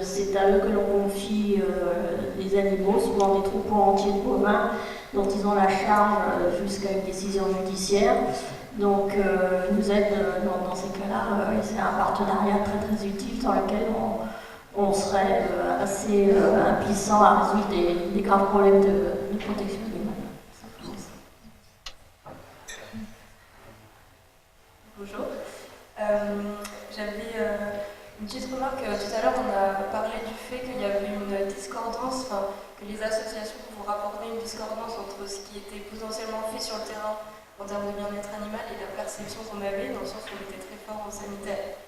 c'est à eux que l'on confie les animaux, souvent des troupeaux entiers de bovins, dont ils ont la charge jusqu'à une décision judiciaire. Donc, ils nous aident dans ces cas-là. C'est un partenariat très très utile dans lequel on serait assez impuissant à résoudre des graves problèmes de protection animale. Bonjour. J'avais une petite remarque. Tout à l'heure, on a parlé du fait qu'il y avait une discordance, que les associations vous rapportaient une discordance entre ce qui était potentiellement fait sur le terrain en termes de bien-être animal et la perception qu'on avait, dans le sens où on était très fort en sanitaire,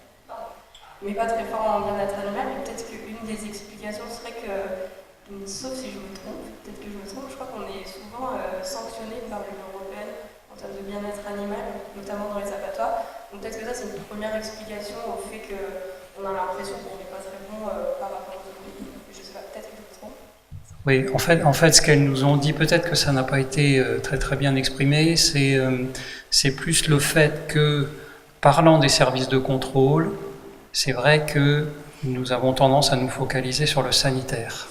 mais pas très fort en bien-être animal. Mais peut-être qu'une des explications serait que, sauf si je me trompe, peut-être que je me trompe, je crois qu'on est souvent sanctionné par l'Union européenne en termes de bien-être animal, notamment dans les abattoirs. Donc peut-être que ça, c'est une première explication au fait qu'on a l'impression qu'on n'est pas très bon par rapport aux autres pays. Je sais pas, peut-être que je me trompe. Oui, en fait, ce qu'elles nous ont dit, peut-être que ça n'a pas été très très bien exprimé, c'est plus le fait que, parlant des services de contrôle, c'est vrai que nous avons tendance à nous focaliser sur le sanitaire.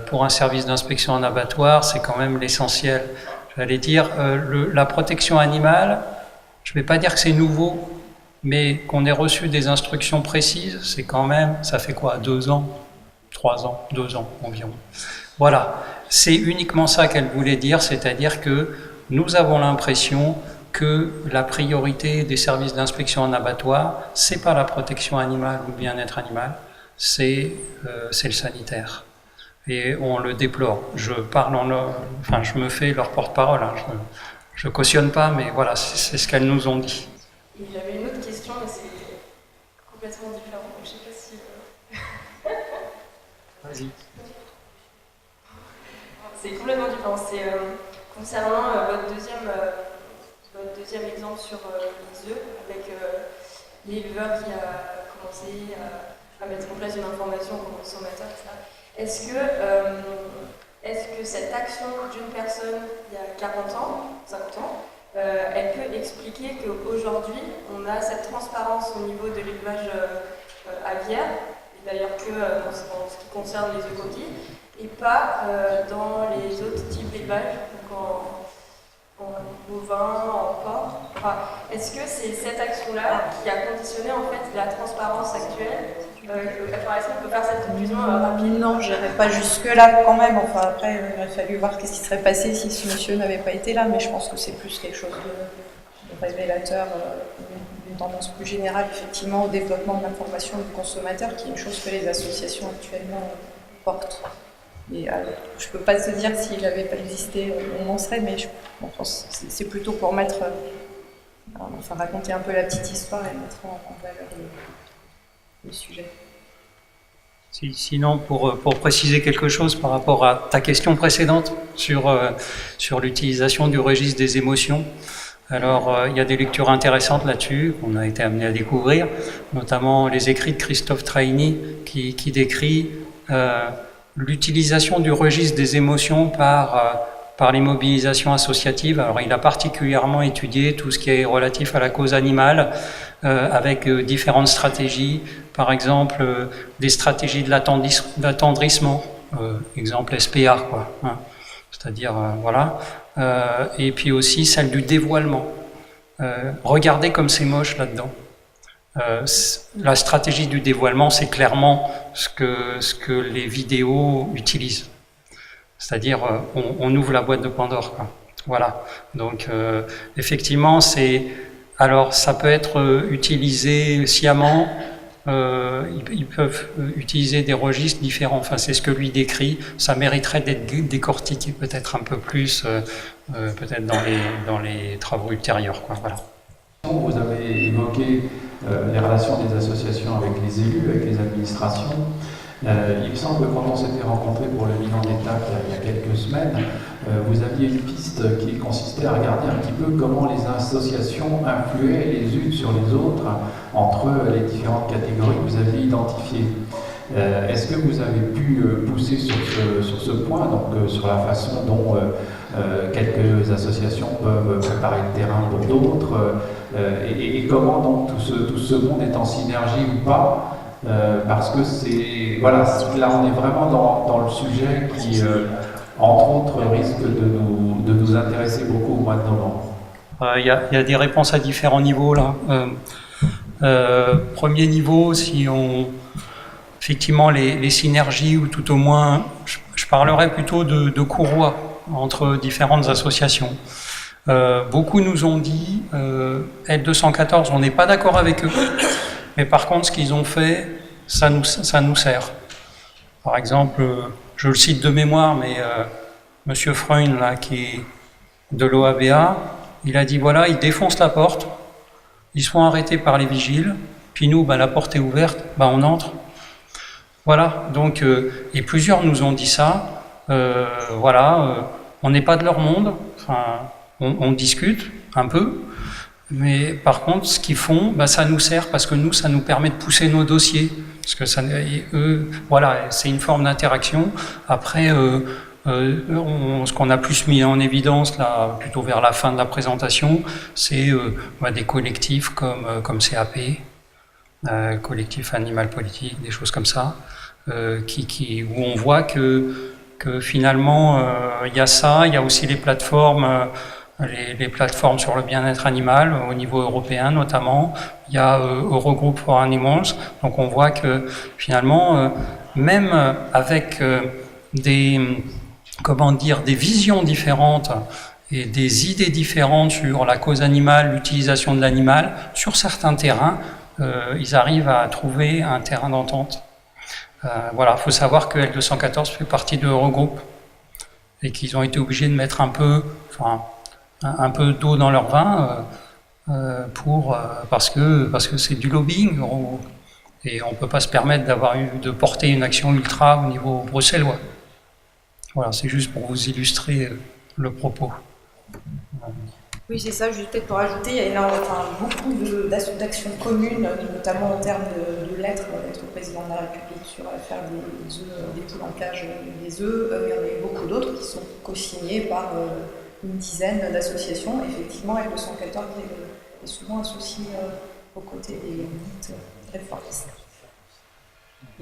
Pour un service d'inspection en abattoir, c'est quand même l'essentiel. J'allais dire, la protection animale, je ne vais pas dire que c'est nouveau, mais qu'on ait reçu des instructions précises, c'est quand même, ça fait quoi, 2 ans 3 ans, 2 ans environ. Voilà, c'est uniquement ça qu'elle voulait dire, c'est-à-dire que nous avons l'impression que la priorité des services d'inspection en abattoir, c'est pas la protection animale ou le bien-être animal, c'est le sanitaire. Et on le déplore. Je me fais leur porte-parole, hein. Je cautionne pas, mais voilà, c'est ce qu'elles nous ont dit. Et j'avais une autre question, mais c'est complètement différent. Je sais pas si... Vas-y. C'est complètement différent. C'est concernant votre deuxième exemple sur les œufs, avec l'éleveur qui a commencé à mettre en place une information aux consommateurs, etc. Est-ce que cette action d'une personne il y a 40 ans, 50 ans, elle peut expliquer qu'aujourd'hui, on a cette transparence au niveau de l'élevage aviaire, et d'ailleurs que en ce qui concerne les œufs coquilles, et pas dans les autres types d'élevage, donc en bovin, en porc. Enfin, est-ce que c'est cette action-là qui a conditionné en fait la transparence actuelle? Est-ce qu'on peut faire cette conclusion rapide? Non, je n'irai pas jusque-là quand même. Enfin, après, il aurait fallu voir qu'est-ce qui serait passé si ce monsieur n'avait pas été là, mais je pense que c'est plus quelque chose de révélateur, d'une tendance plus générale, effectivement, au développement de l'information du consommateur, qui est une chose que les associations actuellement portent. Et, je ne peux pas te dire s'il n'avait pas existé, on en serait, mais c'est plutôt pour raconter un peu la petite histoire et mettre en valeur le sujet. Sinon, pour préciser quelque chose par rapport à ta question précédente sur l'utilisation du registre des émotions, alors il y a des lectures intéressantes là-dessus qu'on a été amené à découvrir, notamment les écrits de Christophe Traini qui décrit l'utilisation du registre des émotions par les mobilisations associatives. Alors il a particulièrement étudié tout ce qui est relatif à la cause animale, avec différentes stratégies, par exemple des stratégies de l'attendrissement, exemple SPA, quoi, hein. c'est-à-dire, voilà. Et puis aussi celle du dévoilement. Regardez comme c'est moche là-dedans. La stratégie du dévoilement, c'est clairement ce que les vidéos utilisent. C'est-à-dire, on ouvre la boîte de Pandore, quoi. Voilà. Donc, effectivement, alors, ça peut être utilisé sciemment. Ils peuvent utiliser des registres différents. Enfin, c'est ce que lui décrit. Ça mériterait d'être décortiqué peut-être un peu plus, peut-être dans les travaux ultérieurs, quoi. Voilà. Vous avez évoqué les relations des associations avec les élus, avec les administrations. Il me semble que quand on s'était rencontrés pour le bilan d'État il y a quelques semaines, vous aviez une piste qui consistait à regarder un petit peu comment les associations influaient les unes sur les autres entre les différentes catégories que vous aviez identifiées. Est-ce que vous avez pu pousser sur ce point, donc sur la façon dont quelques associations peuvent préparer le terrain pour d'autres, et comment donc tout ce monde est en synergie ou pas? Parce que voilà, là on est vraiment dans le sujet qui, entre autres, risque de nous intéresser beaucoup au mois de novembre. Il y a des réponses à différents niveaux là. Premier niveau, effectivement les synergies, ou tout au moins, je parlerai plutôt de courroies entre différentes associations. Beaucoup nous ont dit, L214, on n'est pas d'accord avec eux. Mais par contre, ce qu'ils ont fait, ça nous sert. Par exemple, je le cite de mémoire, mais Monsieur Freund, là, qui est de l'OABA, il a dit, voilà, ils défoncent la porte, ils sont arrêtés par les vigiles, puis nous, la porte est ouverte, on entre. Voilà, donc, et plusieurs nous ont dit ça, voilà, on n'est pas de leur monde, enfin, on discute un peu, mais par contre, ce qu'ils font, ça nous sert parce que nous, ça nous permet de pousser nos dossiers. Parce que eux, voilà, c'est une forme d'interaction. Après, ce qu'on a plus mis en évidence, là, plutôt vers la fin de la présentation, c'est des collectifs comme CAP, collectif animal politique, des choses comme ça, où on voit que finalement, il y a ça, il y a aussi les plateformes. Les plateformes sur le bien-être animal au niveau européen notamment, il y a Eurogroup for Animals, donc on voit que finalement, même avec des visions différentes et des idées différentes sur la cause animale, l'utilisation de l'animal, sur certains terrains, ils arrivent à trouver un terrain d'entente. Voilà, il faut savoir que L214 fait partie de Eurogroup et qu'ils ont été obligés de mettre un peu d'eau dans leur vin parce que c'est du lobbying et on ne peut pas se permettre de porter une action ultra au niveau bruxellois. Voilà, c'est juste pour vous illustrer le propos. Oui, c'est ça, juste peut-être pour ajouter, il y a beaucoup d'actions communes, notamment en termes de lettres au président de la République sur l'affaire des poules en cage, des œufs. Il y en a beaucoup d'autres qui sont co-signées par une dizaine d'associations. Effectivement, L214 est souvent associé aux côtés des dites réformistes.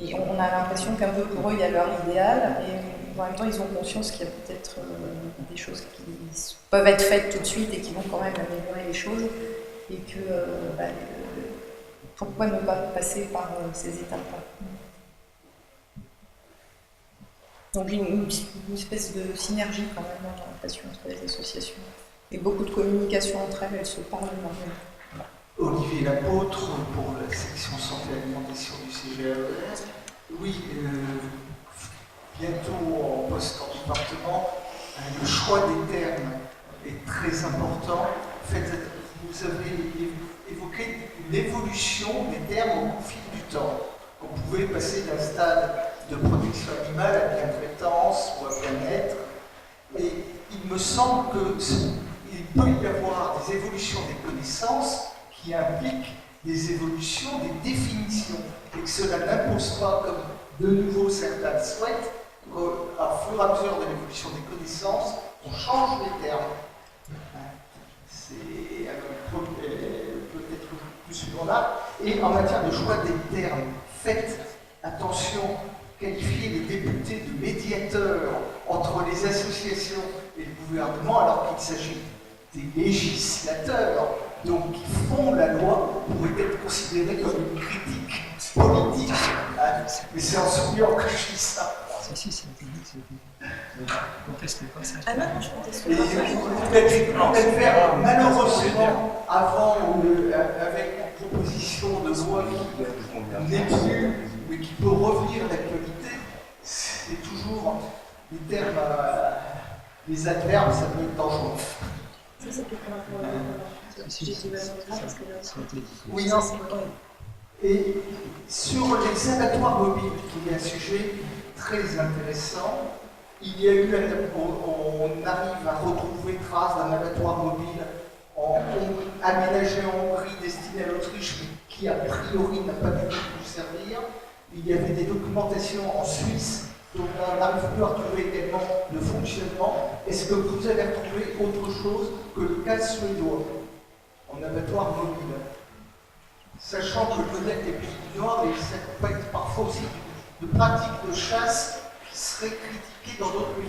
Et on a l'impression qu'un peu pour eux, il y a leur idéal, et en même temps, ils ont conscience qu'il y a peut-être des choses qui peuvent être faites tout de suite et qui vont quand même améliorer les choses, et que pourquoi ne pas passer par ces étapes-là. Donc une espèce de synergie quand même dans l'orientation entre les associations. Et beaucoup de communication entre elles se parlent énormément. Olivier Lapôtre, pour la section santé et alimentation du CGAER. Oui, bientôt en poste en département, le choix des termes est très important. En fait, vous avez évoqué une évolution des termes au fil du temps. On pouvait passer d'un stade de protection animale à bientraitance ou à bien-être. Et il me semble qu'il peut y avoir des évolutions des connaissances qui impliquent des évolutions des définitions, et que cela n'impose pas, comme de nouveau certains souhaitent, qu'au fur et à mesure de l'évolution des connaissances, on change les termes. C'est peut-être plus là. Et en matière de choix des termes, faites attention qualifier les députés de médiateurs entre les associations et le gouvernement, alors qu'il s'agit des législateurs, donc qui font la loi, pourrait être considéré comme une critique politique. Hein. Mais c'est en souvenant que je dis ça. Si, c'est contestez pas ça. Ah non, je conteste Et peut-être faire, malheureusement, avant, avec une proposition de loi qui n'est plus, mais qui peut revenir d'actualité, c'est toujours les termes, les adverbes, ça peut être dangereux. Ça, c'est plus par rapport à oui, non. Et sur les abattoirs mobiles, qui est un sujet très intéressant, il y a eu, on arrive à retrouver trace d'un abattoir mobile aménagé en Hongrie, destiné à l'Autriche, mais qui a priori n'a pas du tout pu servir. Il y avait des documentations en Suisse, donc on n'arrive plus à retrouver également le fonctionnement. Est-ce que vous avez retrouvé autre chose que le cas suédois en abattoir mobile? Sachant que le modèle des pays du Nord, et ça peut être parfois aussi de pratiques de chasse qui seraient critiquées dans d'autres pays.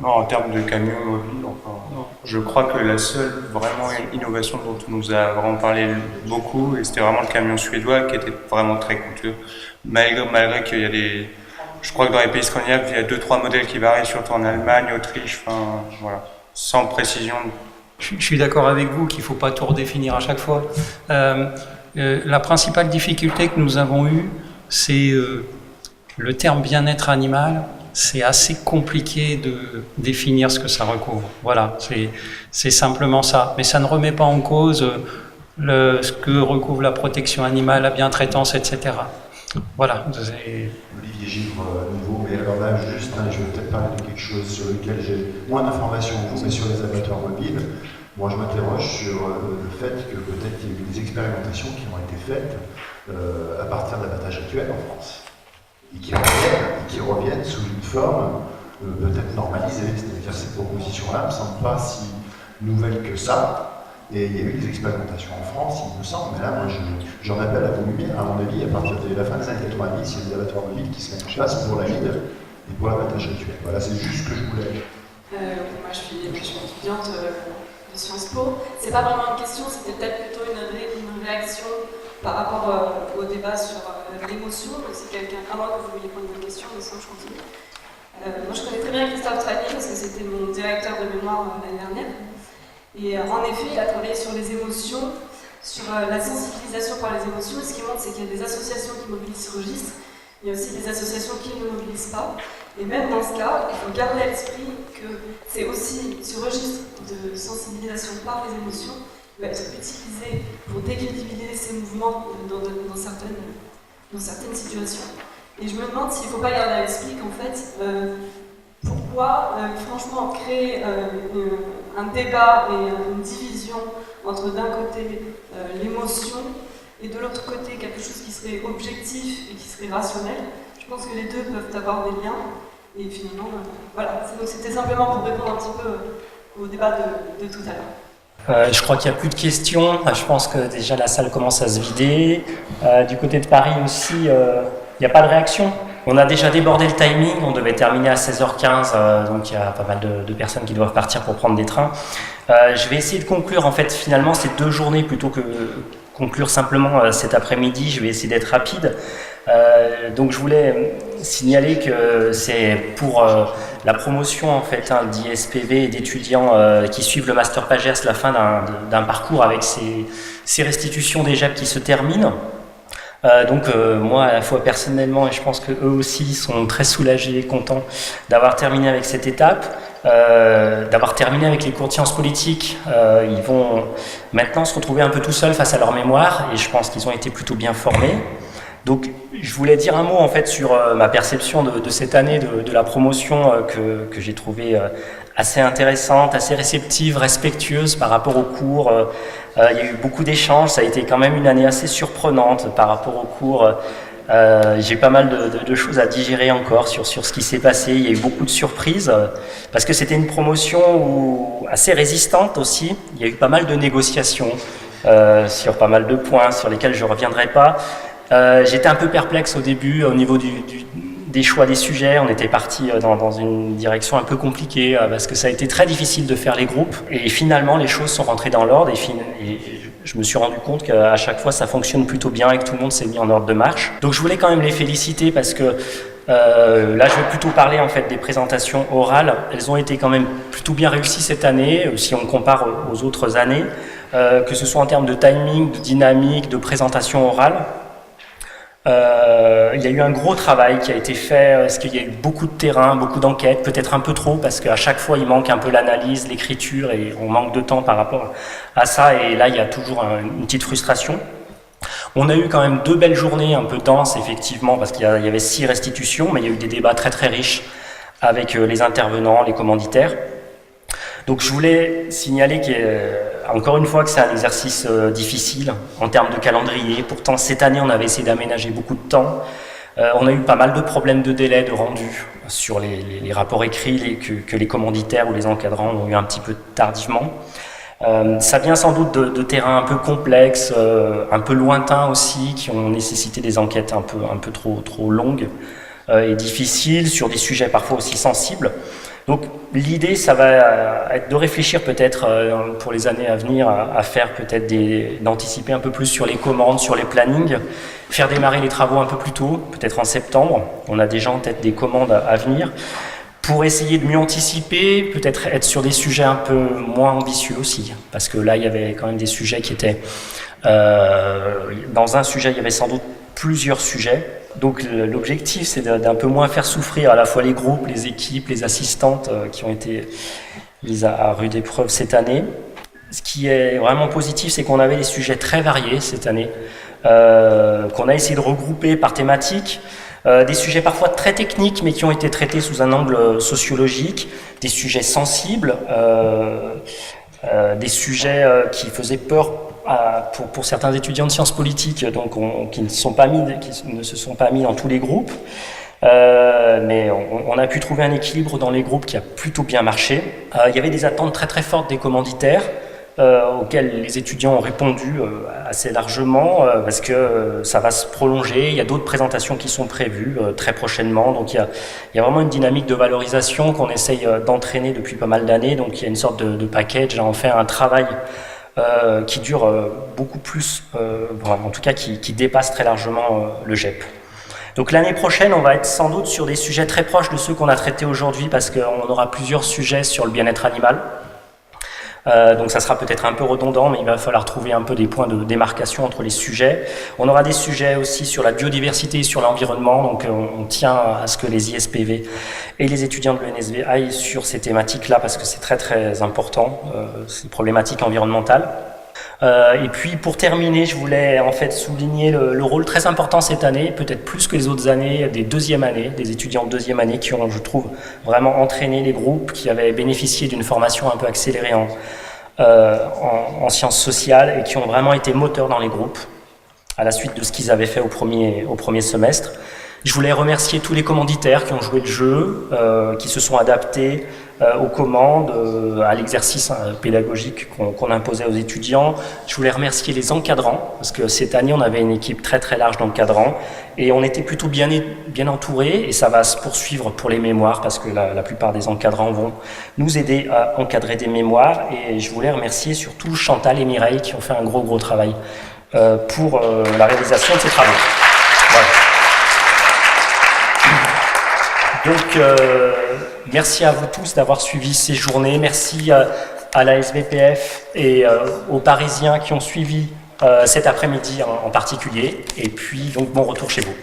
Non, en termes de camions mobiles, enfin, je crois que la seule vraiment innovation dont on nous a vraiment parlé beaucoup, et c'était vraiment le camion suédois qui était vraiment très coûteux, malgré qu'il y a des... Je crois que dans les pays scandinaves, il y a 2-3 modèles qui varient, surtout en Allemagne, Autriche, enfin voilà, sans précision. Je suis d'accord avec vous qu'il ne faut pas tout redéfinir à chaque fois. La principale difficulté que nous avons eue, c'est le terme bien-être animal. C'est assez compliqué de définir ce que ça recouvre. Voilà, c'est simplement ça. Mais ça ne remet pas en cause ce que recouvre la protection animale, la bientraitance, etc. Voilà. Olivier Givre, nouveau, mais alors là, juste, je vais peut-être parler de quelque chose sur lequel j'ai moins d'informations que vous, mais sur les abattoirs mobiles. Moi, je m'interroge sur le fait que peut-être il y a eu des expérimentations qui ont été faites à partir de l'abattage actuel en France. Et qui reviennent sous une forme peut-être normalisée. C'est-à-dire ces propositions-là ne me semblent pas si nouvelles que ça. Et il y a eu des expérimentations en France, il me semble, mais là, moi, j'en appelle à vos lumières, à mon avis, à partir de la fin des années 90, il y a des abattoirs mobiles qui se mettent en place pour la mine et pour l'abattage actuel. Voilà, c'est juste ce que je voulais. Moi, je suis étudiante de Sciences Po. C'est pas vraiment une question, c'était peut-être plutôt une réaction par rapport au débat sur l'émotion. Donc, si quelqu'un, à moins que vous vouliez prendre une question, mais sinon je continue. Moi, je connais très bien Christophe Tragny parce que c'était mon directeur de mémoire l'année dernière. Et en effet, il a travaillé sur les émotions, sur la sensibilisation par les émotions. Et ce qui montre, c'est qu'il y a des associations qui mobilisent ce registre. Il y a aussi des associations qui ne mobilisent pas. Et même dans ce cas, il faut garder à l'esprit que c'est aussi ce registre de sensibilisation par les émotions qui va être utilisé pour décrédibiliser ces mouvements dans certaines situations. Et je me demande s'il ne faut pas garder à l'esprit qu'en fait, pourquoi franchement créer un débat et une division entre d'un côté l'émotion et de l'autre côté quelque chose qui serait objectif et qui serait rationnel. Je pense que les deux peuvent avoir des liens. Et finalement, voilà. Donc c'était simplement pour répondre un petit peu au débat de tout à l'heure. Je crois qu'il n'y a plus de questions. Je pense que déjà la salle commence à se vider. Du côté de Paris aussi, il n'y a pas de réaction. On a déjà débordé le timing. On devait terminer à 16h15, donc il y a pas mal de personnes qui doivent partir pour prendre des trains. Je vais essayer de conclure en fait finalement ces 2 journées plutôt que conclure simplement cet après-midi. Je vais essayer d'être rapide. Donc je voulais signaler que c'est pour la promotion en fait d'ISPV et d'étudiants qui suivent le Master Pagers la fin d'un parcours avec ces restitutions des JAP qui se terminent. Donc moi à la fois personnellement et je pense que eux aussi sont très soulagés et contents d'avoir terminé avec cette étape, d'avoir terminé avec les cours de sciences politiques. Ils vont maintenant se retrouver un peu tout seuls face à leur mémoire et je pense qu'ils ont été plutôt bien formés. Donc je voulais dire un mot en fait sur ma perception de cette année de la promotion que j'ai trouvée assez intéressante, assez réceptive, respectueuse par rapport aux cours. Il y a eu beaucoup d'échanges, ça a été quand même une année assez surprenante par rapport aux cours. J'ai pas mal de choses à digérer encore sur ce qui s'est passé. Il y a eu beaucoup de surprises parce que c'était une promotion assez résistante aussi. Il y a eu pas mal de négociations sur pas mal de points sur lesquels je ne reviendrai pas. J'étais un peu perplexe au début au niveau des choix des sujets. On était parti dans une direction un peu compliquée parce que ça a été très difficile de faire les groupes. Et finalement, les choses sont rentrées dans l'ordre et je me suis rendu compte qu'à chaque fois, ça fonctionne plutôt bien et que tout le monde s'est mis en ordre de marche. Donc je voulais quand même les féliciter parce que là, je vais plutôt parler en fait des présentations orales. Elles ont été quand même plutôt bien réussies cette année, si on compare aux autres années, que ce soit en termes de timing, de dynamique, de présentation orale. Il y a eu un gros travail qui a été fait, parce qu'il y a eu beaucoup de terrain, beaucoup d'enquêtes, peut-être un peu trop, parce qu'à chaque fois il manque un peu l'analyse, l'écriture, et on manque de temps par rapport à ça, et là il y a toujours une petite frustration. On a eu quand même 2 belles journées un peu denses, effectivement, parce qu'il y avait 6 restitutions, mais il y a eu des débats très très riches avec les intervenants, les commanditaires. Donc je voulais signaler encore une fois que c'est un exercice difficile en termes de calendrier. Pourtant cette année on avait essayé d'aménager beaucoup de temps. On a eu pas mal de problèmes de délai, de rendu sur les rapports écrits que les commanditaires ou les encadrants ont eu un petit peu tardivement. Ça vient sans doute de terrains un peu complexes, un peu lointains aussi, qui ont nécessité des enquêtes un peu trop longues et difficiles sur des sujets parfois aussi sensibles. Donc l'idée, ça va être de réfléchir peut-être pour les années à venir à faire peut-être d'anticiper un peu plus sur les commandes, sur les plannings, faire démarrer les travaux un peu plus tôt, peut-être en septembre. On a déjà en tête des commandes à venir pour essayer de mieux anticiper, peut-être être sur des sujets un peu moins ambitieux aussi, parce que là il y avait quand même des sujets qui étaient dans un sujet il y avait sans doute plusieurs sujets. Donc l'objectif, c'est d'un peu moins faire souffrir à la fois les groupes, les équipes, les assistantes qui ont été mises à rude épreuve cette année. Ce qui est vraiment positif, c'est qu'on avait des sujets très variés cette année, qu'on a essayé de regrouper par thématique, des sujets parfois très techniques, mais qui ont été traités sous un angle sociologique, des sujets sensibles, des sujets qui faisaient peur pour certains étudiants de sciences politiques, donc qui ne se sont pas mis dans tous les groupes, mais on a pu trouver un équilibre dans les groupes qui a plutôt bien marché. Il y avait des attentes très très fortes des commanditaires, auxquelles les étudiants ont répondu assez largement, parce que ça va se prolonger. Il y a d'autres présentations qui sont prévues très prochainement, donc il y a vraiment une dynamique de valorisation qu'on essaye d'entraîner depuis pas mal d'années, donc il y a une sorte de package, on fait un travail qui dure beaucoup plus, en tout cas qui dépasse très largement le GEP. Donc l'année prochaine, on va être sans doute sur des sujets très proches de ceux qu'on a traités aujourd'hui, parce qu'on aura plusieurs sujets sur le bien-être animal. Donc ça sera peut-être un peu redondant, mais il va falloir trouver un peu des points de démarcation entre les sujets. On aura des sujets aussi sur la biodiversité et sur l'environnement, donc on tient à ce que les ISPV et les étudiants de l'ENSV aillent sur ces thématiques-là, parce que c'est très très important, ces problématiques environnementales. Et puis pour terminer, je voulais en fait souligner le rôle très important cette année, peut-être plus que les autres années, des deuxième années, des étudiants de deuxième année qui ont, je trouve, vraiment entraîné les groupes, qui avaient bénéficié d'une formation un peu accélérée en sciences sociales et qui ont vraiment été moteurs dans les groupes à la suite de ce qu'ils avaient fait au premier semestre. Je voulais remercier tous les commanditaires qui ont joué le jeu, qui se sont adaptés aux commandes, à l'exercice pédagogique qu'on imposait aux étudiants. Je voulais remercier les encadrants, parce que cette année, on avait une équipe très très large d'encadrants, et on était plutôt bien entourés, et ça va se poursuivre pour les mémoires, parce que la plupart des encadrants vont nous aider à encadrer des mémoires, et je voulais remercier surtout Chantal et Mireille, qui ont fait un gros travail pour la réalisation de ces travaux. Voilà. Donc, merci à vous tous d'avoir suivi ces journées. Merci à la SBPF et aux Parisiens qui ont suivi cet après-midi en particulier. Et puis, donc, bon retour chez vous.